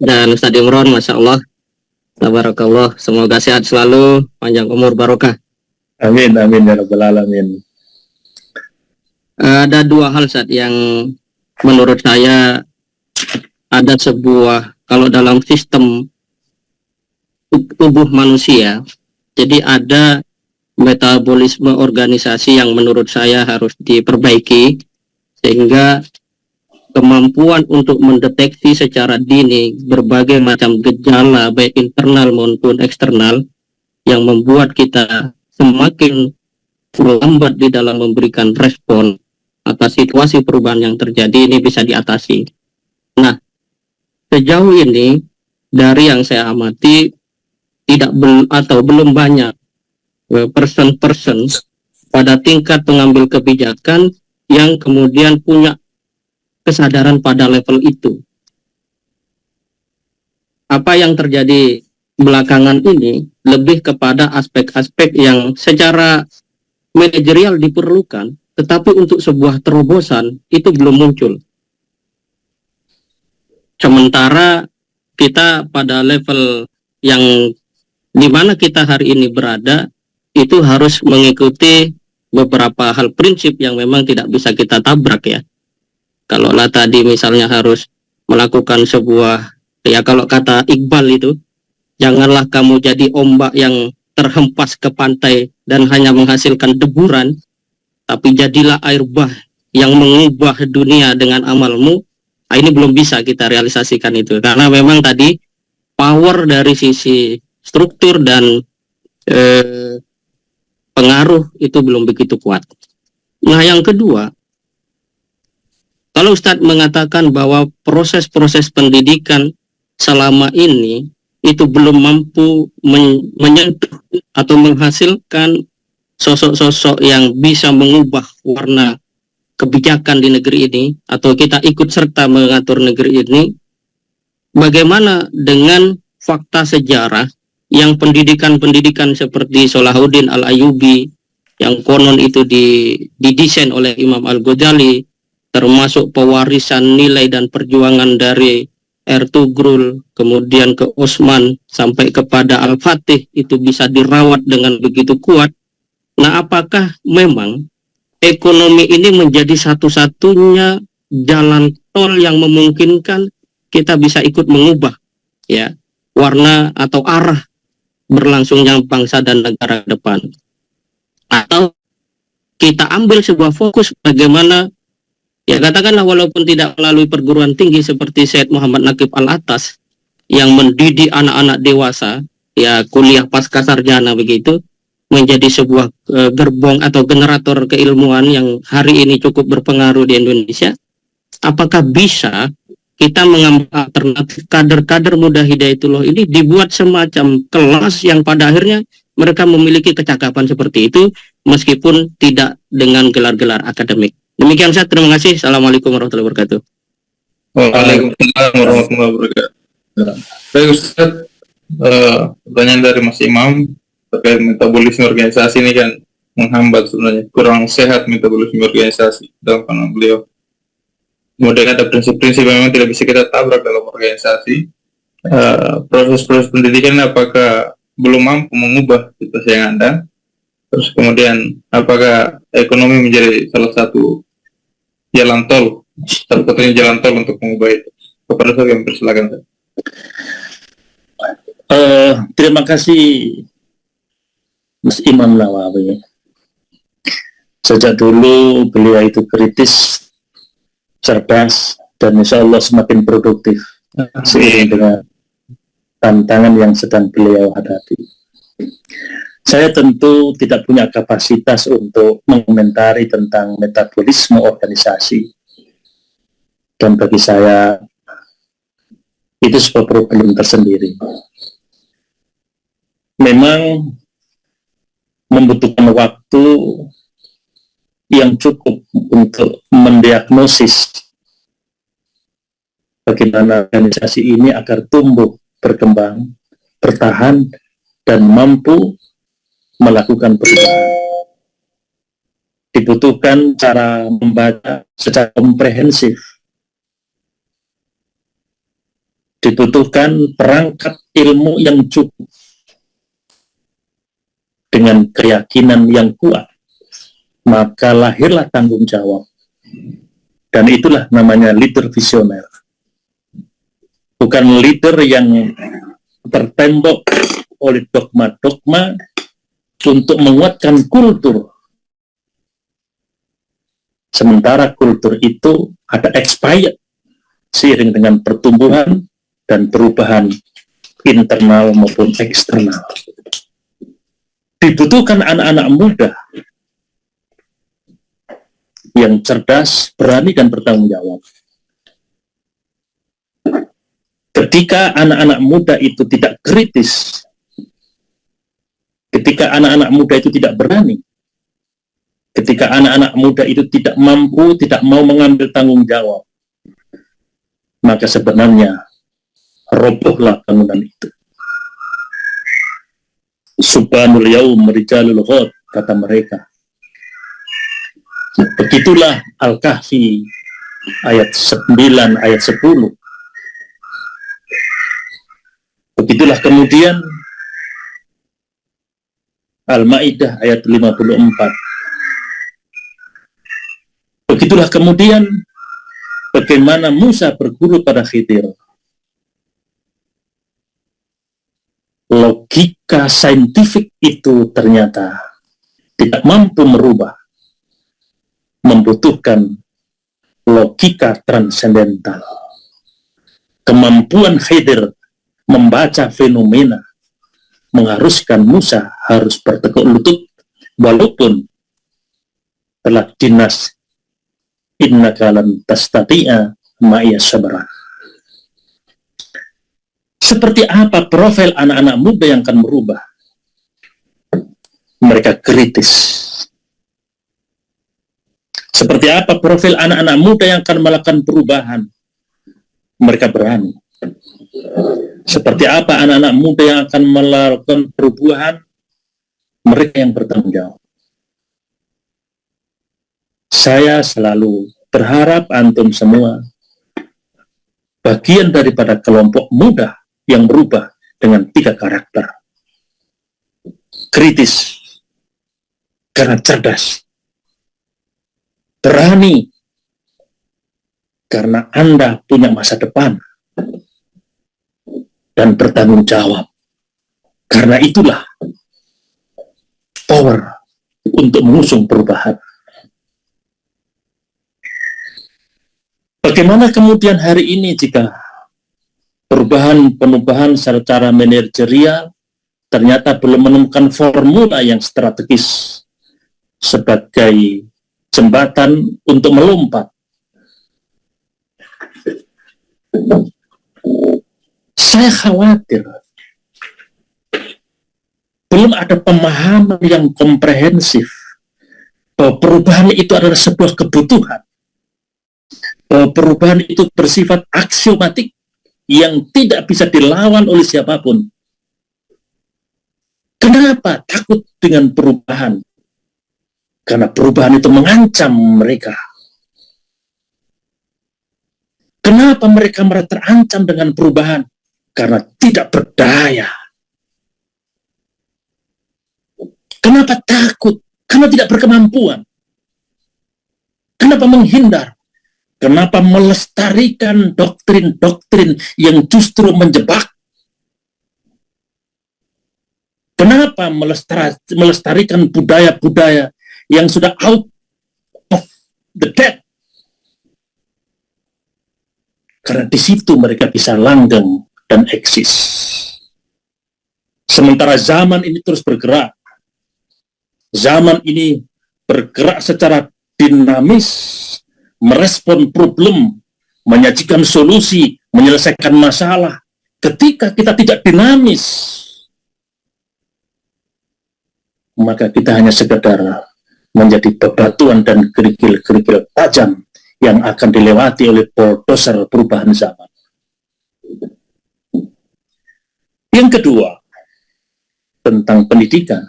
Dan Ustadz Imron, Masya Allah, tabarakallah, semoga sehat selalu, panjang umur barokah. Amin, amin, ya Rabbal Alamin. Ada dua hal saat yang menurut saya ada sebuah, kalau dalam sistem tubuh manusia, jadi ada metabolisme organisasi yang menurut saya harus diperbaiki, sehingga kemampuan untuk mendeteksi secara dini berbagai macam gejala baik internal maupun eksternal yang membuat kita semakin lambat di dalam memberikan respon atas situasi perubahan yang terjadi ini bisa diatasi. Nah, sejauh ini dari yang saya amati belum banyak person-person pada tingkat pengambil kebijakan yang kemudian punya kesadaran pada level itu. Apa yang terjadi belakangan ini lebih kepada aspek-aspek yang secara manajerial diperlukan, tetapi untuk sebuah terobosan itu belum muncul. Sementara kita pada level yang dimana kita hari ini berada, itu harus mengikuti beberapa hal prinsip yang memang tidak bisa kita tabrak ya. Kalaulah tadi misalnya harus melakukan sebuah, ya kalau kata Iqbal itu, janganlah kamu jadi ombak yang terhempas ke pantai dan hanya menghasilkan deburan, tapi jadilah air bah yang mengubah dunia dengan amalmu. Nah, ini belum bisa kita realisasikan itu, karena memang tadi power dari sisi struktur dan pengaruh itu belum begitu kuat. Nah, yang kedua, kalau Ustadz mengatakan bahwa proses-proses pendidikan selama ini itu belum mampu menyentuh atau menghasilkan sosok-sosok yang bisa mengubah warna kebijakan di negeri ini, atau kita ikut serta mengatur negeri ini, bagaimana dengan fakta sejarah yang pendidikan-pendidikan seperti Salahuddin Al-Ayyubi yang konon itu didesain oleh Imam Al-Ghazali, termasuk pewarisan nilai dan perjuangan dari Ertugrul, kemudian ke Utsman sampai kepada Al-Fatih, itu bisa dirawat dengan begitu kuat. Nah, apakah memang ekonomi ini menjadi satu-satunya jalan tol yang memungkinkan kita bisa ikut mengubah ya warna atau arah berlangsungnya bangsa dan negara ke depan. Atau kita ambil sebuah fokus bagaimana ya katakanlah walaupun tidak melalui perguruan tinggi seperti Syed Muhammad Naqib Al-Atas yang mendidik anak-anak dewasa ya kuliah pasca sarjana begitu menjadi sebuah gerbong atau generator keilmuan yang hari ini cukup berpengaruh di Indonesia. Apakah bisa kita mengambil alternatif kader-kader muda Hidayatullah ini dibuat semacam kelas yang pada akhirnya mereka memiliki kecakapan seperti itu meskipun tidak dengan gelar-gelar akademik. Demikian saya, terima kasih. Assalamualaikum warahmatullahi wabarakatuh. Waalaikumsalam warahmatullahi wabarakatuh. Baik Ustaz, pertanyaan dari Mas Imam terkait metabolisme organisasi ini kan menghambat sebenarnya, kurang sehat metabolisme organisasi dalam pandangan beliau. Kemudian ada prinsip-prinsip yang memang tidak bisa kita tabrak dalam organisasi. Proses-proses pendidikan apakah belum mampu mengubah situasi yang ada? Terus kemudian apakah ekonomi menjadi salah satu jalan tol, satu-satunya jalan tol untuk mengubah itu? Kepada saya yang persilakan. Terima kasih Mas Imam Nawawi. Sejak dulu beliau itu kritis, cerdas, dan insya Allah semakin produktif seiring dengan tantangan yang sedang beliau hadapi. Saya tentu tidak punya kapasitas untuk mengomentari tentang metabolisme organisasi, dan bagi saya itu sebuah problem tersendiri. Memang membutuhkan waktu yang cukup untuk mendiagnosis bagaimana organisasi ini agar tumbuh, berkembang, bertahan, dan mampu melakukan perubahan. Dibutuhkan cara membaca secara komprehensif. Dibutuhkan perangkat ilmu yang cukup dengan keyakinan yang kuat. Maka lahirlah tanggung jawab. Dan itulah namanya leader visioner. Bukan leader yang tertembok oleh dogma-dogma untuk menguatkan kultur. Sementara kultur itu ada expired seiring dengan pertumbuhan dan perubahan internal maupun eksternal. Dibutuhkan anak-anak muda yang cerdas, berani, dan bertanggung jawab. Ketika anak-anak muda itu tidak kritis, ketika anak-anak muda itu tidak berani, ketika anak-anak muda itu tidak mampu, tidak mau mengambil tanggung jawab, maka sebenarnya robohlah bangunan itu. Subhanul yaum rijalul ghad, kata mereka. Begitulah Al-Kahfi ayat 9, ayat 10. Begitulah kemudian Al-Ma'idah ayat 54. Begitulah kemudian bagaimana Musa berguru pada Khidir. Logika saintifik itu ternyata tidak mampu merubah, membutuhkan logika transendental. Kemampuan Khidir membaca fenomena mengharuskan Musa harus bertekuk lutut walaupun telah dinas innaka lan tastati'a ma'iya sabra. Seperti apa profil anak-anak muda yang akan merubah? Mereka kritis. Seperti apa profil anak-anak muda yang akan melakukan perubahan? Mereka berani. Seperti apa anak-anak muda yang akan melakukan perubahan? Mereka yang bertanggung jawab. Saya selalu berharap antum semua bagian daripada kelompok muda yang berubah dengan 3 karakter. Kritis, karena cerdas. Berani, karena Anda punya masa depan dan bertanggung jawab. Karena itulah power untuk mengusung perubahan. Bagaimana kemudian hari ini jika perubahan secara manajerial ternyata belum menemukan formula yang strategis sebagai jembatan untuk melompat? Saya khawatir belum ada pemahaman yang komprehensif bahwa perubahan itu adalah sebuah kebutuhan, bahwa perubahan itu bersifat aksiomatik yang tidak bisa dilawan oleh siapapun. Kenapa takut dengan perubahan? Karena perubahan itu mengancam mereka. Kenapa mereka merasa terancam dengan perubahan? Karena tidak berdaya. Kenapa takut? Karena tidak berkemampuan. Kenapa menghindar? Kenapa melestarikan doktrin-doktrin yang justru menjebak? Kenapa melestarikan budaya-budaya yang sudah out of the depth? Karena di situ mereka bisa langgeng dan eksis. Sementara zaman ini terus bergerak. Zaman ini bergerak secara dinamis, merespon problem, menyajikan solusi, menyelesaikan masalah. Ketika kita tidak dinamis, maka kita hanya sekedar menjadi bebatuan dan kerikil-kerikil tajam yang akan dilewati oleh bulldozer perubahan zaman. Yang kedua, tentang pendidikan.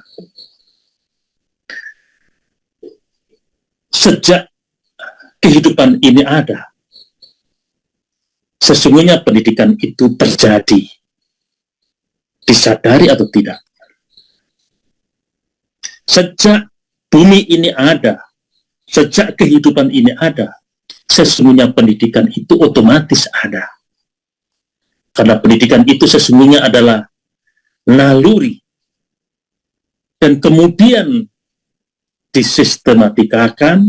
Sejak kehidupan ini ada, sesungguhnya pendidikan itu terjadi, disadari atau tidak. Sejak bumi ini ada, sejak kehidupan ini ada, sesungguhnya pendidikan itu otomatis ada. Karena pendidikan itu sesungguhnya adalah naluri. Dan kemudian disistematikan,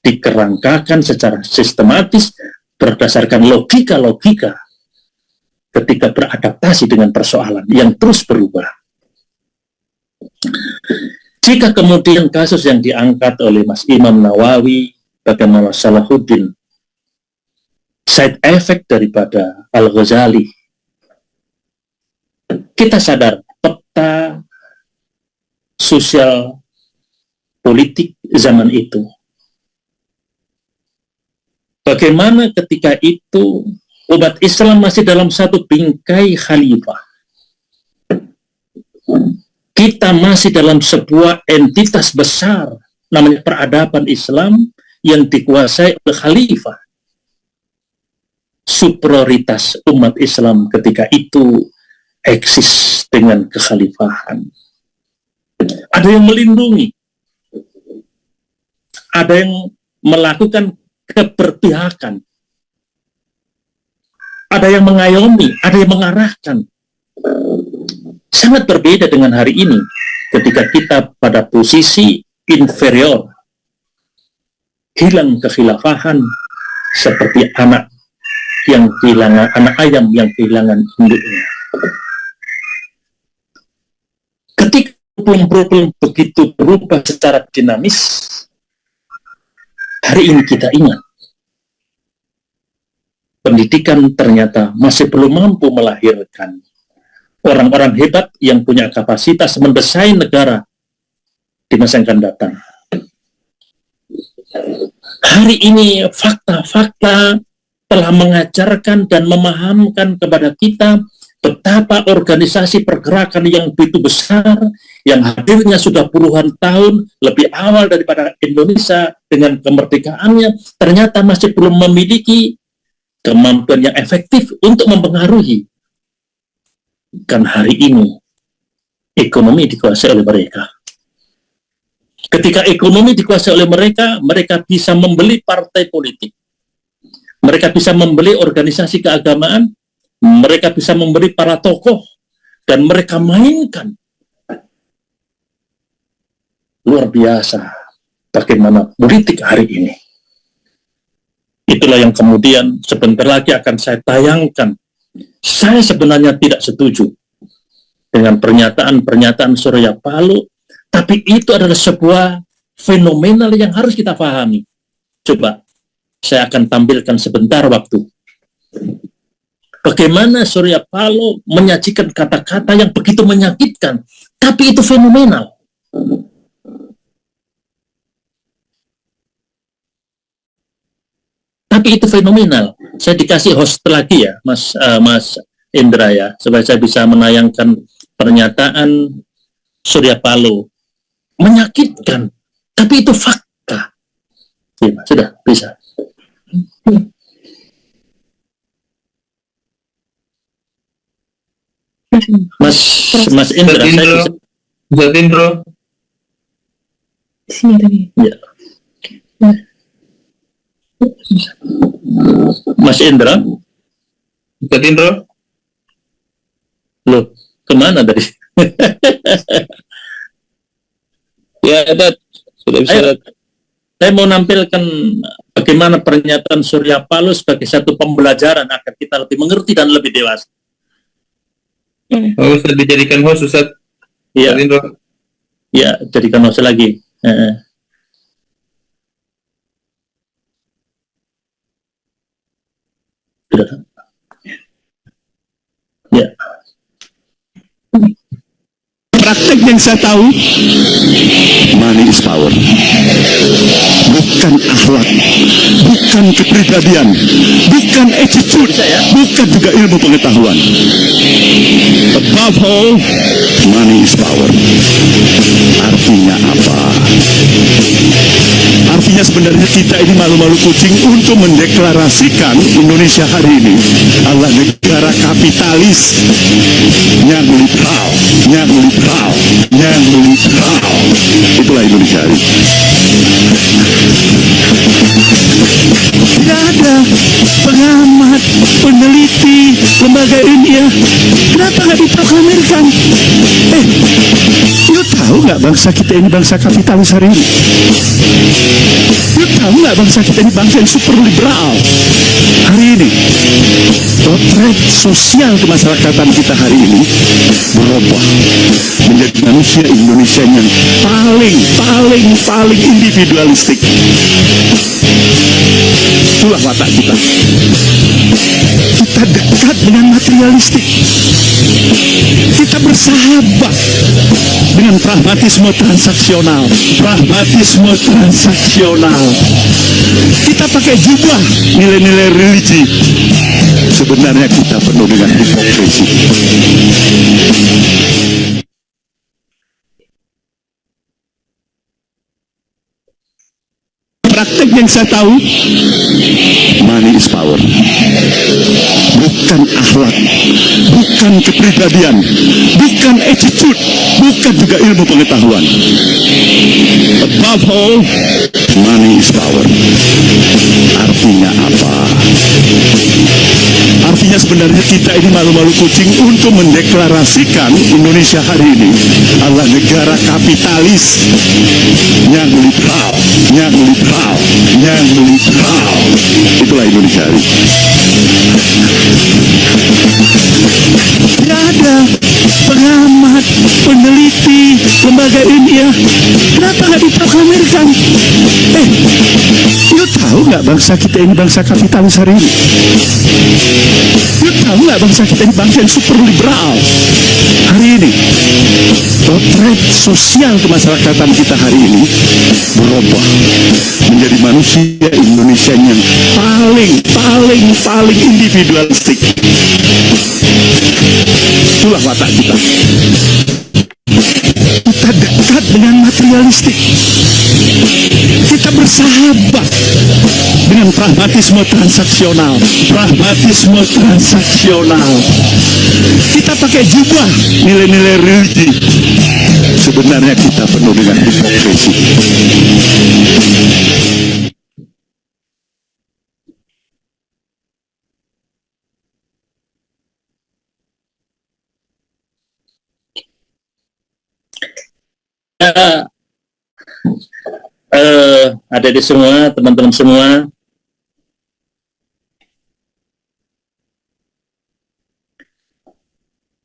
dikerangkakan secara sistematis berdasarkan logika-logika ketika beradaptasi dengan persoalan yang terus berubah. Jika kemudian kasus yang diangkat oleh Mas Imam Nawawi, bagaimana Salahuddin, side effect daripada Al-Ghazali, kita sadar peta sosial politik zaman itu. Bagaimana ketika itu umat Islam masih dalam satu bingkai khalifah. Kita masih dalam sebuah entitas besar namanya peradaban Islam yang dikuasai oleh khalifah. Superioritas umat Islam ketika itu eksis dengan kekhalifahan. Ada yang melindungi, ada yang melakukan keberpihakan, ada yang mengayomi, ada yang mengarahkan. Sangat berbeda dengan hari ini ketika kita pada posisi inferior, hilang kekhilafahan seperti anak yang kehilangan, anak ayam yang kehilangan induknya. Ketika problem-problem begitu berubah secara dinamis, hari ini kita ingat, pendidikan ternyata masih belum mampu melahirkan orang-orang hebat yang punya kapasitas mendesain negara di masa yang akan datang. Hari ini fakta-fakta telah mengajarkan dan memahamkan kepada kita betapa organisasi pergerakan yang begitu besar, yang hadirnya sudah puluhan tahun lebih awal daripada Indonesia dengan kemerdekaannya, ternyata masih belum memiliki kemampuan yang efektif untuk mempengaruhi. Kan hari ini ekonomi dikuasai oleh mereka. Ketika ekonomi dikuasai oleh mereka, mereka bisa membeli partai politik, mereka bisa membeli organisasi keagamaan, mereka bisa membeli para tokoh, dan mereka mainkan. Luar biasa bagaimana politik hari ini. Itulah yang kemudian sebentar lagi akan saya tayangkan. Saya sebenarnya tidak setuju dengan pernyataan-pernyataan Surya Paloh, tapi itu adalah sebuah fenomenal yang harus kita pahami. Coba, saya akan tampilkan sebentar waktu. Bagaimana Surya Paloh menyajikan kata-kata yang begitu menyakitkan, tapi itu fenomenal. Tapi itu fenomenal. Saya dikasih host lagi ya, Mas Indra ya, supaya saya bisa menayangkan pernyataan Surya Paloh. Menyakitkan, tapi itu fakta. Ya, sudah bisa. Mas Indra, saya bisa. Ustaz Indro. Sini tadi. Ya. Mas Indra, Ustaz Indro. loh, kemana tadi? Ya, Dad. Sudah bisa. Ayo. Saya mau nampilkan bagaimana pernyataan Surya Paloh sebagai satu pembelajaran agar kita lebih mengerti dan lebih dewasa. Oh, Ustaz dijadikan host, Ustaz. Iya, Ustaz Indro. ya, jadikan host lagi. Sudah. Ya. Praktek yang saya tahu, money is power. Bukan akhlak, bukan kepribadian, bukan attitude, bukan juga ilmu pengetahuan. Above all, money is power. Artinya apa? Artinya sebenarnya kita ini malu-malu kucing untuk mendeklarasikan Indonesia hari ini adalah negara kapitalis yang liberal, yang liberal, yang liberal. Itulah Indonesia hari ini. Tidak ada pengamat, peneliti, lembaga ilmiah. Kenapa nggak diproklamirkan? Lu tahu nggak bangsa kita ini bangsa kapitalis hari ini? Lu tahu nggak bangsa kita ini bangsa yang super liberal hari ini? Potret sosial kemasyarakatan kita hari ini berubah menjadi manusia Indonesia yang paling individualistik. Itulah watak kita. Kita dekat dengan materialistik. Kita bersahabat dengan pragmatisme transaksional. Pragmatisme transaksional. Kita pakai jubah nilai-nilai religi. Sebenarnya kita penuh dengan hipokrisi. Praktek yang saya tahu, money is power. Bukan akhlak, bukan kepribadian, bukan attitude, bukan juga ilmu pengetahuan. Above all, money is power. Artinya apa? Artinya sebenarnya kita ini malu-malu kucing untuk mendeklarasikan Indonesia hari ini adalah negara kapitalis yang liberal, yang liberal, yang liberal. Itulah Indonesia hari ini. Tidak ada pengamat, peneliti, lembaga ilmiah. Kenapa nggak diproklamirkan? Lu tahu nggak bangsa kita ini bangsa kapitalis hari ini? Lu tahu nggak bangsa kita ini bangsa yang super liberal hari ini? Potret sosial kemasyarakatan kita hari ini berubah menjadi manusia Indonesia yang paling individualistik. Itulah watak kita. Kita dekat dengan materialistik. Kita bersahabat dengan pragmatisme transaksional. Pragmatisme transaksional. Kita pakai jubah nilai-nilai religi. Sebenarnya kita penuh dengan hipokrisi. adik-adik semua, teman-teman semua,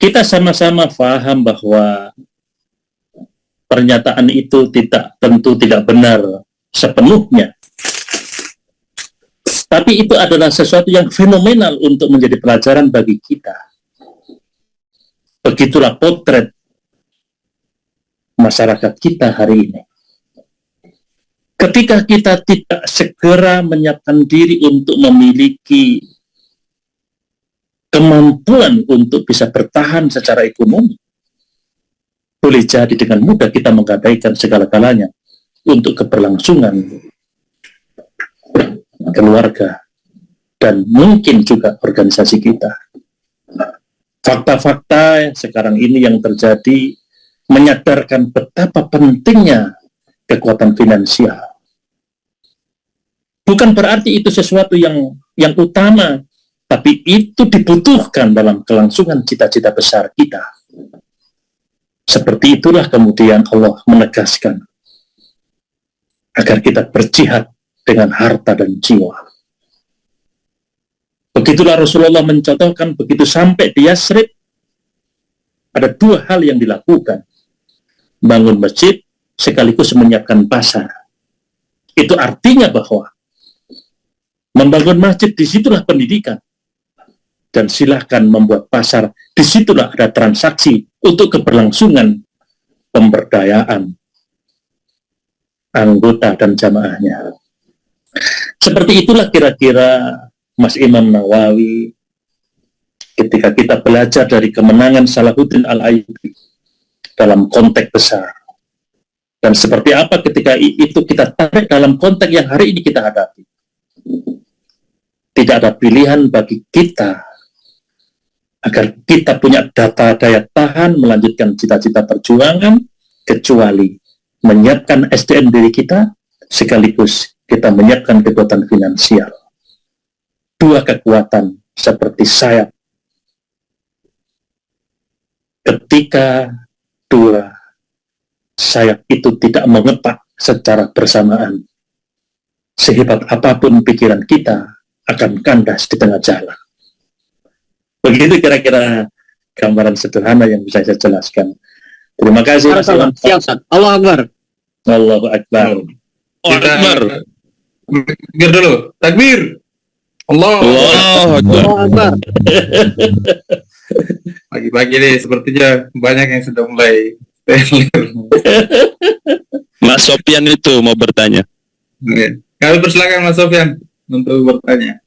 kita sama-sama paham bahwa pernyataan itu tentu tidak benar sepenuhnya. Tapi itu adalah sesuatu yang fenomenal untuk menjadi pelajaran bagi kita. Begitulah potret masyarakat kita hari ini. Ketika kita tidak segera menyiapkan diri untuk memiliki kemampuan untuk bisa bertahan secara ekonomi, boleh jadi dengan mudah kita menggadaikan segala-galanya untuk keberlangsungan keluarga dan mungkin juga organisasi kita. Fakta-fakta sekarang ini yang terjadi menyadarkan betapa pentingnya kekuatan finansial. Bukan berarti itu sesuatu yang utama, tapi itu dibutuhkan dalam kelangsungan cita-cita besar kita. Seperti itulah kemudian Allah menegaskan agar kita berjihad dengan harta dan jiwa. Begitulah Rasulullah mencontohkan, begitu sampai di Yasrib, ada dua hal yang dilakukan. Bangun masjid, sekaligus menyiapkan pasar. Itu artinya bahwa membangun masjid, disitulah pendidikan. Dan silahkan membuat pasar, disitulah ada transaksi untuk keberlangsungan pemberdayaan anggota dan jamaahnya. Seperti itulah kira-kira Mas Imam Nawawi ketika kita belajar dari kemenangan Salahuddin Al-Ayyubi dalam konteks besar. Dan seperti apa ketika itu kita tarik dalam konteks yang hari ini kita hadapi. Tidak ada pilihan bagi kita agar kita punya daya tahan melanjutkan cita-cita perjuangan, kecuali menyiapkan SDM diri kita, sekaligus kita menyiapkan kekuatan finansial. Dua kekuatan seperti sayap. Ketika dua sayap itu tidak mengepak secara bersamaan, sehebat apapun pikiran kita akan kandas di tengah jalan. Begitu kira-kira gambaran sederhana yang bisa saya jelaskan. Terima kasih. Allah Akbar. Allahu Akbar. Takbir dulu. Takbir. Allahu Akbar. Pagi-pagi nih sepertinya banyak yang sudah mulai Mas Sofyan itu mau bertanya. Kami persilakan Mas Sofyan untuk bertanya.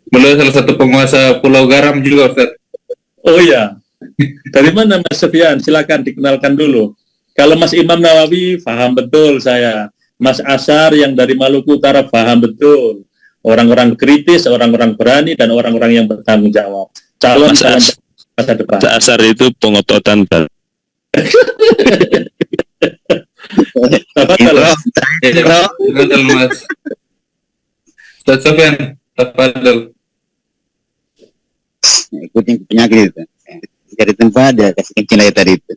Beliau salah satu penguasa Pulau Garam juga, Ustaz. Oh iya. Dari mana Mas Sofyan? Silakan dikenalkan dulu. Kalau Mas Imam Nawawi paham betul saya. Mas Asar yang dari Maluku Utara paham betul. Orang-orang kritis, orang-orang berani, dan orang-orang yang bertanggung jawab. Calon masa depan. Mas Asar itu pengototan. Mas Ustaz Sofyan, tafadhol. Ikutin penyakit itu. Cari tempat dia kasih kencing aja tadi itu.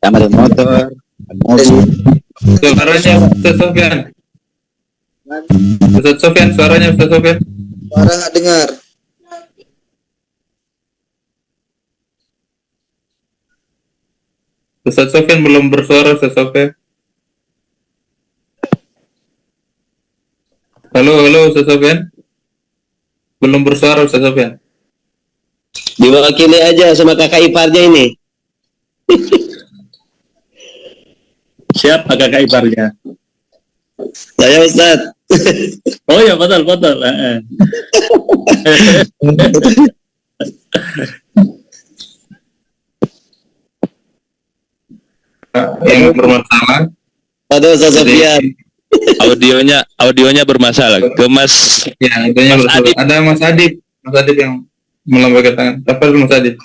Sama ada motor, mobil. Suaranya Ustaz Sofyan. Ustaz Sofyan, suaranya Ustaz Sofyan. Suara nggak dengar. Ustaz Sofyan belum bersuara, Ustaz Sofyan. Halo Ustaz Sofyan. Belum bersuara Ustaz Sofyan. Diwakili aja sama kakak iparnya ini. Siapa kakak iparnya? Saya Ustaz. Oh ya, betul. Yang bermasalah. Aduh, Ustaz Sofyan. Audionya bermasalah. Ke Mas. Ya, audionya bermasalah. Ada Mas Adib yang melambaikan tangan. Apa Mas Adib?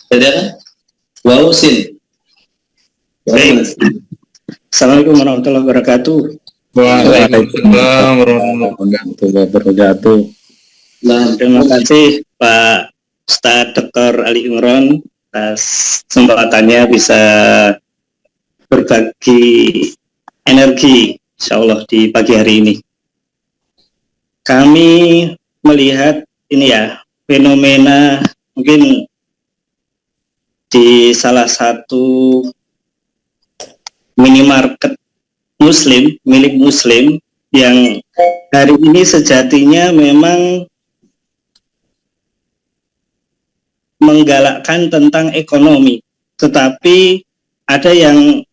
Ada? Wow, Sin. Assalamualaikum warahmatullahi wabarakatuh. Waalaikumsalam warahmatullahi wabarakatuh. Terima kasih Pak Ustadz Dr. Ali Imron atas kesempatannya bisa berbagi energi insya Allah di pagi hari ini. Kami melihat ini ya, fenomena mungkin di salah satu minimarket muslim, milik muslim, yang hari ini sejatinya memang menggalakkan tentang ekonomi, tetapi ada yang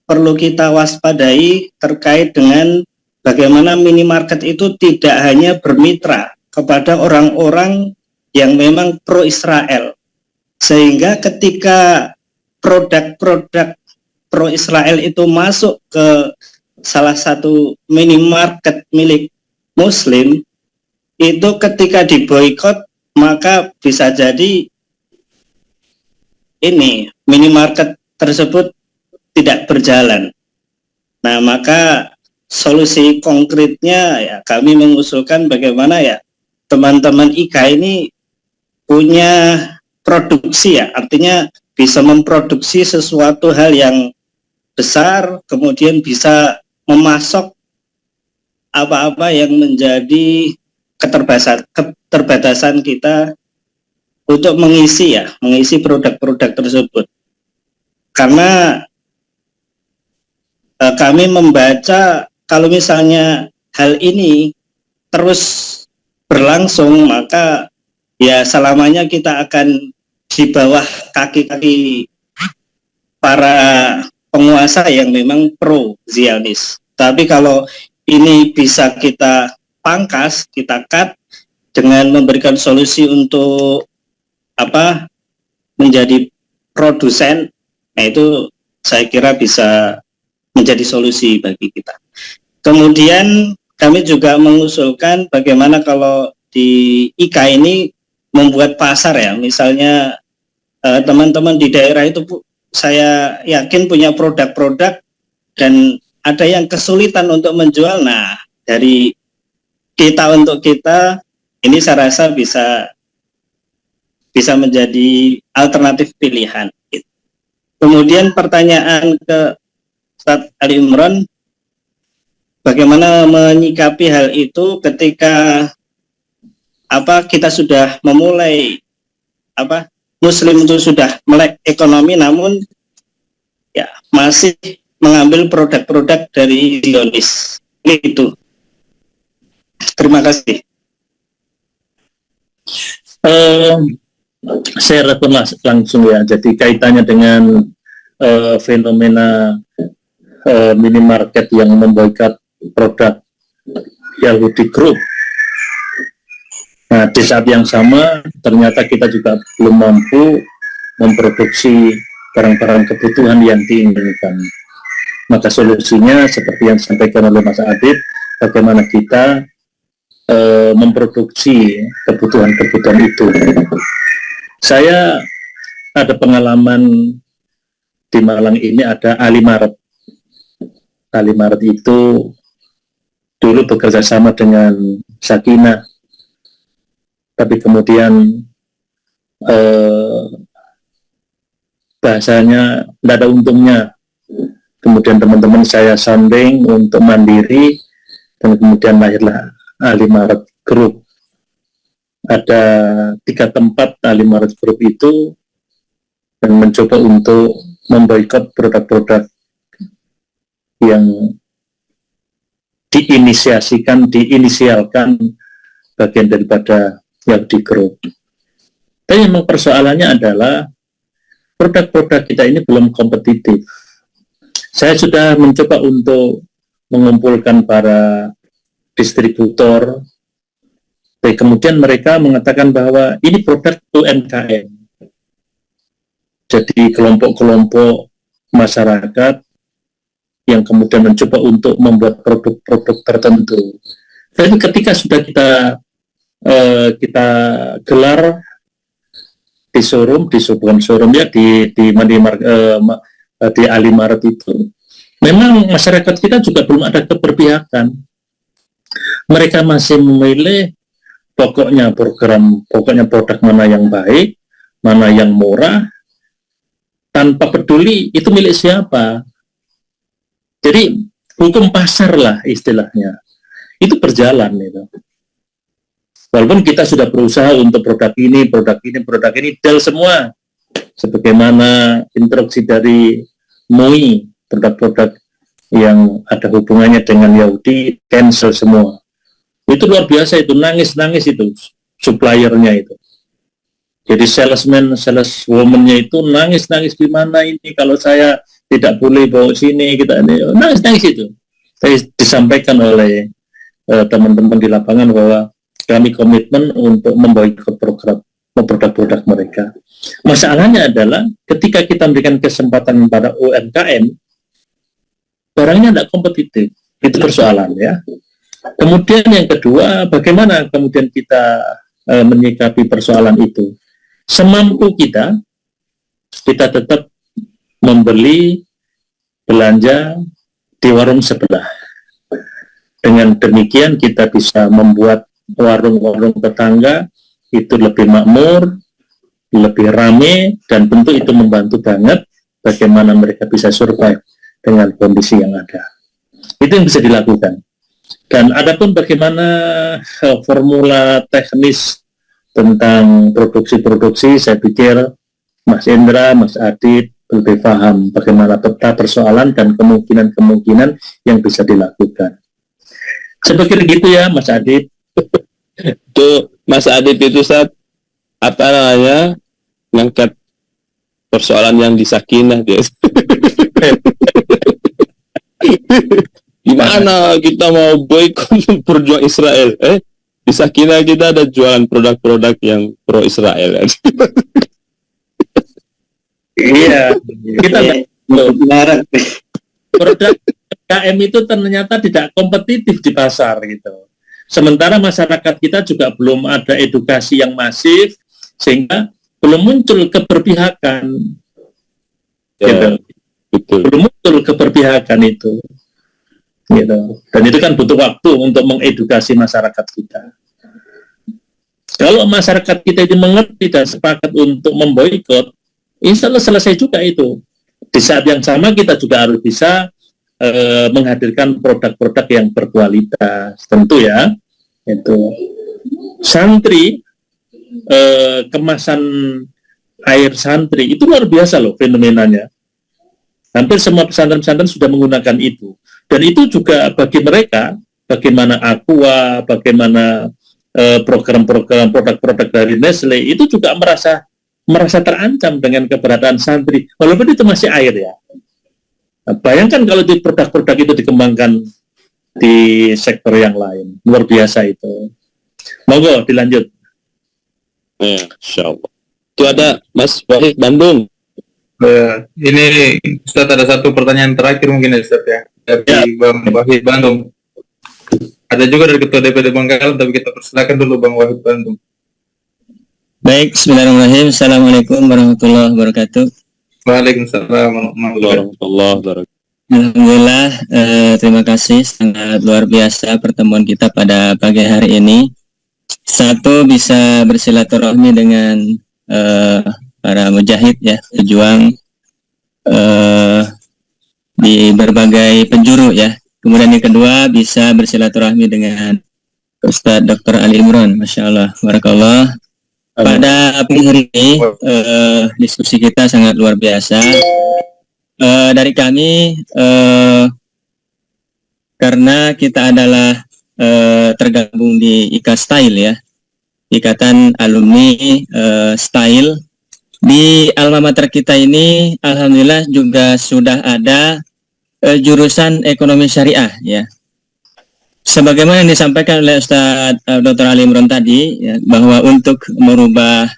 perlu kita waspadai terkait dengan bagaimana minimarket itu tidak hanya bermitra kepada orang-orang yang memang pro-Israel, sehingga ketika produk-produk pro-Israel itu masuk ke salah satu minimarket milik muslim, itu ketika diboikot maka bisa jadi ini minimarket tersebut tidak berjalan. Nah, maka solusi konkretnya ya kami mengusulkan bagaimana ya teman-teman IKA ini punya produksi ya, artinya bisa memproduksi sesuatu hal yang besar, kemudian bisa memasok apa-apa yang menjadi keterbatasan kita untuk mengisi produk-produk tersebut. Karena kami membaca kalau misalnya hal ini terus berlangsung, maka ya selamanya kita akan di bawah kaki-kaki para penguasa yang memang pro-Zionis. Tapi kalau ini bisa kita pangkas, kita cut dengan memberikan solusi untuk menjadi produsen, nah itu saya kira bisa menjadi solusi bagi kita. Kemudian kami juga mengusulkan bagaimana kalau di IKA ini membuat pasar ya, misalnya teman-teman di daerah itu saya yakin punya produk-produk dan ada yang kesulitan untuk menjual. Nah, dari kita untuk kita ini saya rasa bisa menjadi alternatif pilihan. Kemudian pertanyaan ke Ustadz Ali Imran, bagaimana menyikapi hal itu ketika kita sudah memulai Muslim itu sudah melek ekonomi, namun ya masih mengambil produk-produk dari Zionis. Itu. Terima kasih. Saya respon langsung ya. Jadi kaitannya dengan fenomena minimarket yang memboikot produk Yahudi Group. Nah, di saat yang sama ternyata kita juga belum mampu memproduksi barang-barang kebutuhan yang diinginkan. Maka solusinya seperti yang disampaikan oleh Mas Adib, bagaimana kita memproduksi kebutuhan-kebutuhan itu. Saya ada pengalaman di Malang ini, ada Alimaret. Alimaret itu dulu bekerja sama dengan Sakinah, tapi kemudian bahasanya tidak ada untungnya. Kemudian teman-teman saya sounding untuk mandiri, dan kemudian lahirlah Alimaret Group. Ada 3 tempat Alimaret Group itu dan mencoba untuk memboikot produk-produk yang diinisialkan bagian daripada Yahudi Group. Tapi memang persoalannya adalah produk-produk kita ini belum kompetitif. Saya sudah mencoba untuk mengumpulkan para distributor, dan kemudian mereka mengatakan bahwa ini produk UMKM. Jadi kelompok-kelompok masyarakat yang kemudian mencoba untuk membuat produk-produk tertentu. Tapi ketika sudah kita gelar di showroom, di Alimaret itu, memang masyarakat kita juga belum ada keberpihakan. Mereka masih memilih pokoknya produk mana yang baik, mana yang murah, tanpa peduli itu milik siapa. Jadi hukum pasar lah istilahnya. Itu berjalan itu. Walaupun kita sudah berusaha untuk produk ini, del semua. Sebagaimana instruksi dari MUI, produk-produk yang ada hubungannya dengan Yahudi, cancel semua. Itu luar biasa itu, nangis-nangis itu, suppliernya itu. Jadi saleswoman-nya itu nangis-nangis, gimana ini kalau saya tidak boleh bawa sini, kita nangis-nangis itu. Tapi disampaikan oleh teman-teman di lapangan bahwa kami komitmen untuk memboikot program produk-produk mereka. Masalahnya adalah ketika kita memberikan kesempatan pada UMKM, barangnya tidak kompetitif. Itu persoalan ya. Kemudian yang kedua, bagaimana kemudian kita menyikapi persoalan itu? Semampu kita tetap membeli, belanja di warung sebelah. Dengan demikian kita bisa membuat warung-warung tetangga itu lebih makmur, lebih rame, dan tentu itu membantu banget bagaimana mereka bisa survive dengan kondisi yang ada. Itu yang bisa dilakukan. Dan adapun bagaimana formula teknis tentang produksi-produksi, saya pikir Mas Indra, Mas Adit lebih paham bagaimana peta persoalan dan kemungkinan-kemungkinan yang bisa dilakukan. Saya pikir gitu ya, Mas Adit. Itu Mas Adit itu saat apa namanya ngangkat persoalan yang di Sakinah dia. Gimana kita mau boikot berjuang Israel? Di Sakinah kita ada jualan produk-produk yang pro Israel. Iya, kita produk KM itu ternyata tidak kompetitif di pasar gitu. Sementara masyarakat kita juga belum ada edukasi yang masif, sehingga belum muncul keberpihakan. Gitu. Betul. Belum muncul keberpihakan itu. Gitu. Dan itu kan butuh waktu untuk mengedukasi masyarakat kita. Kalau masyarakat kita itu mengerti dan sepakat untuk memboikot, insya Allah selesai juga itu. Di saat yang sama kita juga harus bisa menghadirkan produk-produk yang berkualitas, tentu ya. Itu santri, kemasan air santri itu luar biasa loh fenomenanya. Hampir semua pesantren-pesantren sudah menggunakan itu. Dan itu juga bagi mereka, bagaimana Aqua, bagaimana program-program produk-produk dari Nestle itu juga merasa terancam dengan keberadaan santri, walaupun itu masih air ya. Nah, bayangkan kalau di produk-produk itu dikembangkan di sektor yang lain, luar biasa itu. Monggo dilanjut. Insya Allah. Itu ada Mas Wahid Bandung. Ini Ustaz ada satu pertanyaan terakhir mungkin ya Ustaz ya, dari Bang Wahid Bandung. Ada juga dari Ketua DPD Bangkalan, tapi kita persilakan dulu Bang Wahid Bandung. Baik, bismillahirrahmanirrahim. Assalamualaikum warahmatullahi wabarakatuh. Waalaikumsalam warahmatullahi wabarakatuh. Alhamdulillah, terima kasih, sangat luar biasa pertemuan kita pada pagi hari ini. Satu, bisa bersilaturahmi dengan para mujahid ya, pejuang di berbagai penjuru ya. Kemudian yang kedua, bisa bersilaturahmi dengan Ustadz Dr. Ali Imran, Masya Allah, Barakallah. Pada pagi hari ini diskusi kita sangat luar biasa. Dari kami, karena kita adalah tergabung di IKA Style ya, Ikatan Alumni Style. Di alma mater kita ini, alhamdulillah juga sudah ada jurusan ekonomi syariah ya. Sebagaimana yang disampaikan oleh Ustadz Dr. Ali Imran tadi ya, bahwa untuk merubah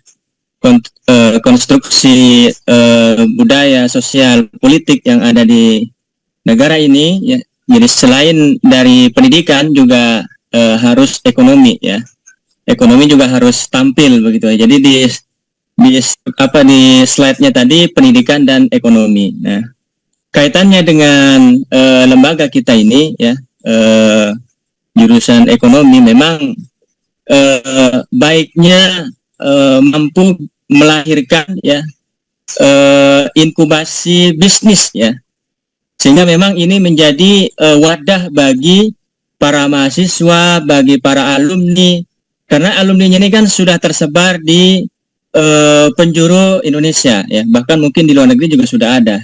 konstruksi budaya, sosial, politik yang ada di negara ini ya, jadi selain dari pendidikan juga harus ekonomi ya. Ekonomi juga harus tampil begitu ya. Jadi di slide-nya tadi pendidikan dan ekonomi. Nah, kaitannya dengan lembaga kita ini ya, jurusan ekonomi memang baiknya mampu melahirkan ya inkubasi bisnis ya, sehingga memang ini menjadi wadah bagi para mahasiswa, bagi para alumni, karena alumninya ini kan sudah tersebar di penjuru Indonesia ya, bahkan mungkin di luar negeri juga sudah ada.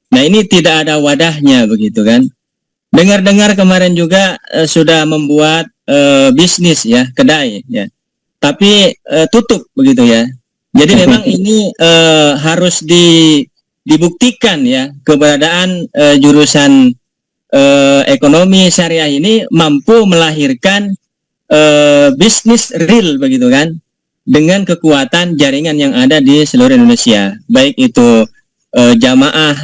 Nah ini tidak ada wadahnya begitu kan. Dengar-dengar kemarin juga sudah membuat bisnis ya, kedai ya, tapi tutup begitu ya. Jadi memang ini harus dibuktikan ya, keberadaan jurusan ekonomi syariah ini mampu melahirkan bisnis real begitu kan, dengan kekuatan jaringan yang ada di seluruh Indonesia, baik itu jamaah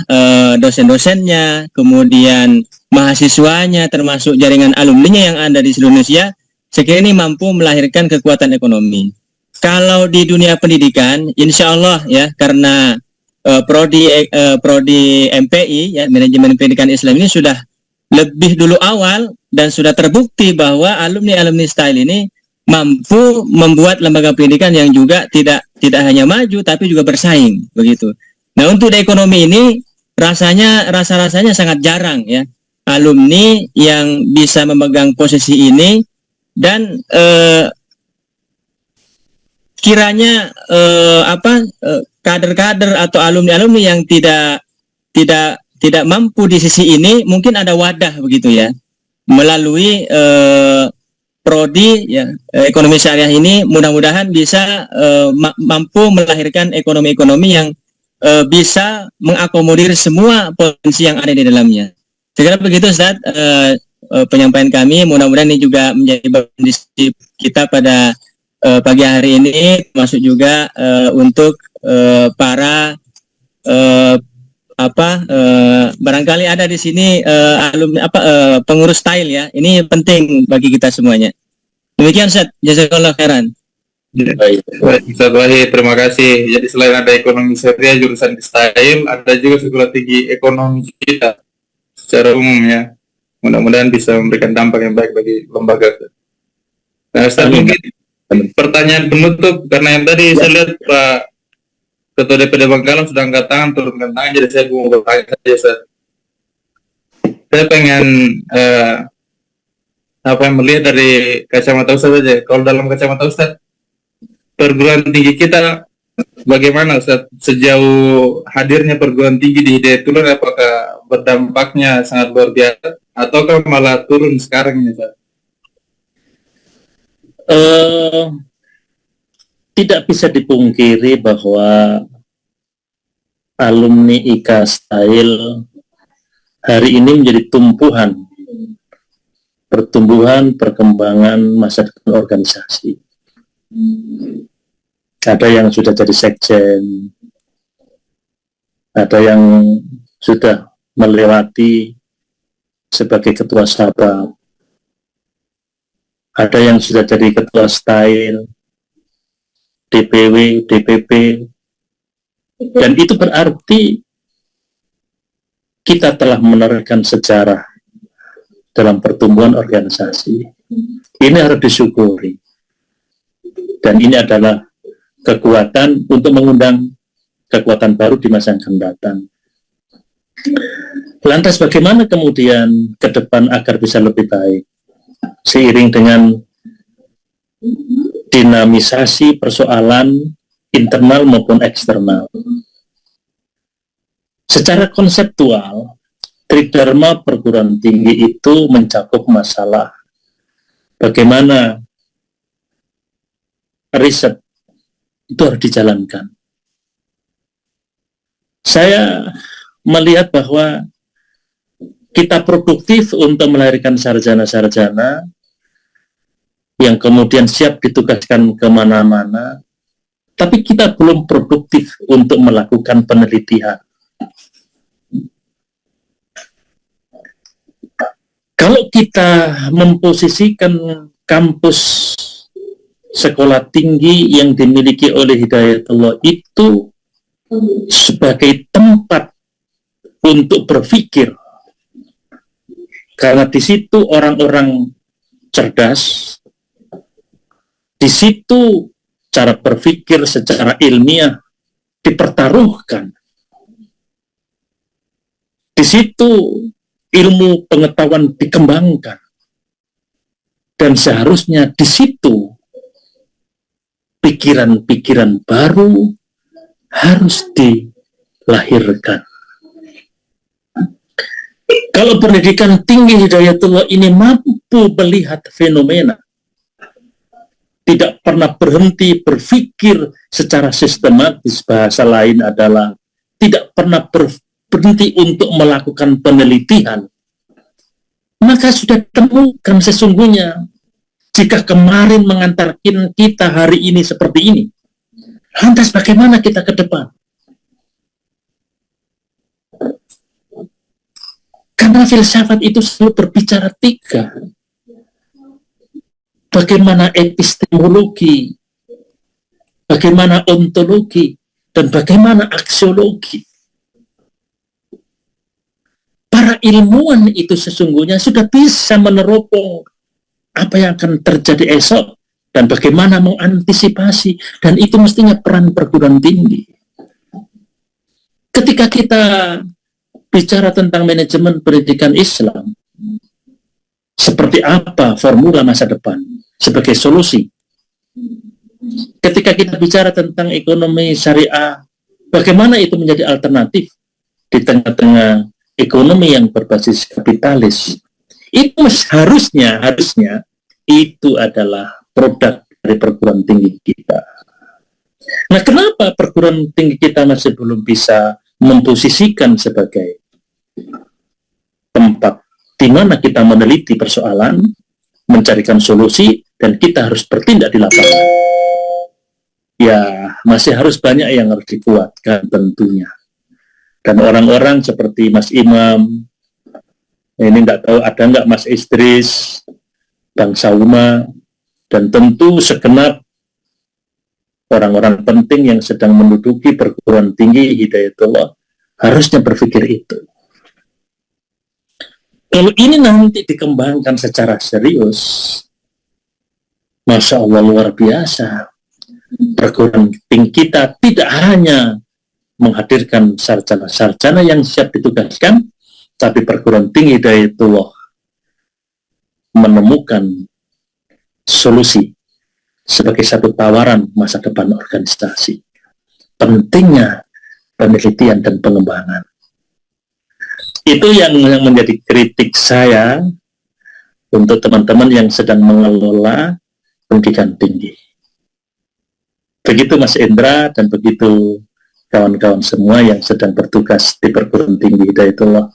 dosen-dosennya, kemudian mahasiswanya, termasuk jaringan alumninya yang ada di seluruh Indonesia. Saya kira ini mampu melahirkan kekuatan ekonomi. Kalau di dunia pendidikan, insya Allah ya, karena prodi MPI ya, manajemen pendidikan Islam ini sudah lebih dulu awal dan sudah terbukti bahwa alumni style ini mampu membuat lembaga pendidikan yang juga tidak hanya maju tapi juga bersaing begitu. Nah untuk di ekonomi ini rasanya sangat jarang ya alumni yang bisa memegang posisi ini, dan kiranya kader-kader atau alumni-alumni yang tidak mampu di sisi ini mungkin ada wadah begitu ya, melalui prodi ya, ekonomi syariah ini mudah-mudahan bisa mampu melahirkan ekonomi-ekonomi yang bisa mengakomodir semua potensi yang ada di dalamnya. Saya kira begitu Ustaz, penyampaian kami. Mudah-mudahan ini juga menjadi bagian diskusi kita pada pagi hari ini, termasuk juga untuk para barangkali ada di sini alumni pengurus style ya. Ini penting bagi kita semuanya. Demikian Ustaz, jazakallahu khairan. Baik, Ustaz Wahid, terima kasih. Jadi selain ada ekonomi syariah jurusan style, ada juga sekolah tinggi ekonomi kita secara umum ya. Mudah-mudahan bisa memberikan dampak yang baik bagi lembaga. Nah, Ustaz, mungkin pertanyaan penutup, karena yang tadi saya lihat Pak Ketua DPD Bangkalan sudah angkat tangan, turunkan tangan, jadi saya mau bertanya saja Ustaz. Saya pengen melihat dari kacamata Ustaz saja. Kalau dalam kacamata Ustaz, perguruan tinggi kita bagaimana Ustaz? Sejauh hadirnya perguruan tinggi di Hidayatullah, apakah berdampaknya sangat luar biasa ataukah malah turun sekarang ini Ustaz? Tidak bisa dipungkiri bahwa alumni IKA Style hari ini menjadi pertumbuhan perkembangan masa depan organisasi. Ada yang sudah jadi sekjen, ada yang sudah melewati sebagai ketua sahabat, ada yang sudah jadi ketua style, DPW, DPP, dan itu berarti kita telah menorehkan sejarah dalam pertumbuhan organisasi. Ini harus disyukuri. Dan ini adalah kekuatan untuk mengundang kekuatan baru di masa yang akan datang. Lantas bagaimana kemudian ke depan agar bisa lebih baik? Seiring dengan dinamisasi persoalan internal maupun eksternal. Secara konseptual, Tridharma perguruan tinggi itu mencakup masalah bagaimana riset itu harus dijalankan. Saya melihat bahwa kita produktif untuk melahirkan sarjana-sarjana yang kemudian siap ditugaskan kemana-mana, tapi kita belum produktif untuk melakukan penelitian. Kalau kita memposisikan kampus sekolah tinggi yang dimiliki oleh Hidayatullah itu sebagai tempat untuk berpikir, karena di situ orang-orang cerdas, di situ cara berpikir secara ilmiah dipertaruhkan. Di situ ilmu pengetahuan dikembangkan. Dan seharusnya di situ pikiran-pikiran baru harus dilahirkan. Kalau pendidikan tinggi Hidayatullah ini mampu melihat fenomena, tidak pernah berhenti berpikir secara sistematis, bahasa lain adalah tidak pernah berhenti untuk melakukan penelitian, maka sudah temukan sesungguhnya jika kemarin mengantarkan kita hari ini seperti ini, lantas bagaimana kita ke depan? Karena filsafat itu selalu berbicara tiga. Bagaimana epistemologi, bagaimana ontologi, dan bagaimana aksiologi. Para ilmuwan itu sesungguhnya sudah bisa meneropong apa yang akan terjadi esok dan bagaimana mengantisipasi, dan itu mestinya peran perguruan tinggi. Ketika kita bicara tentang manajemen pendidikan Islam, seperti apa formula masa depan sebagai solusi. Ketika kita bicara tentang ekonomi syariah, bagaimana itu menjadi alternatif di tengah-tengah ekonomi yang berbasis kapitalis. Itu harusnya itu adalah produk dari perguruan tinggi kita. Nah, kenapa perguruan tinggi kita masih belum bisa memposisikan sebagai tempat di mana kita meneliti persoalan, mencarikan solusi, dan kita harus bertindak di lapangan? Ya, masih harus banyak yang harus dikuatkan tentunya. Dan orang-orang seperti Mas Imam, ini nggak tahu ada nggak Mas Idris, Bang Sauma, dan tentu segenap orang-orang penting yang sedang menduduki perguruan tinggi Hidayatullah harusnya berpikir itu. Kalau ini nanti dikembangkan secara serius, Masya Allah luar biasa. Perguruan tinggi kita tidak hanya menghadirkan sarjana-sarjana yang siap ditugaskan, tapi perguruan tinggi Hidayatullah menemukan solusi sebagai satu tawaran masa depan organisasi. Pentingnya penelitian dan pengembangan. Itu yang menjadi kritik saya untuk teman-teman yang sedang mengelola pendidikan tinggi. Begitu Mas Indra dan begitu kawan-kawan semua yang sedang bertugas di perguruan tinggi Hidayatullah.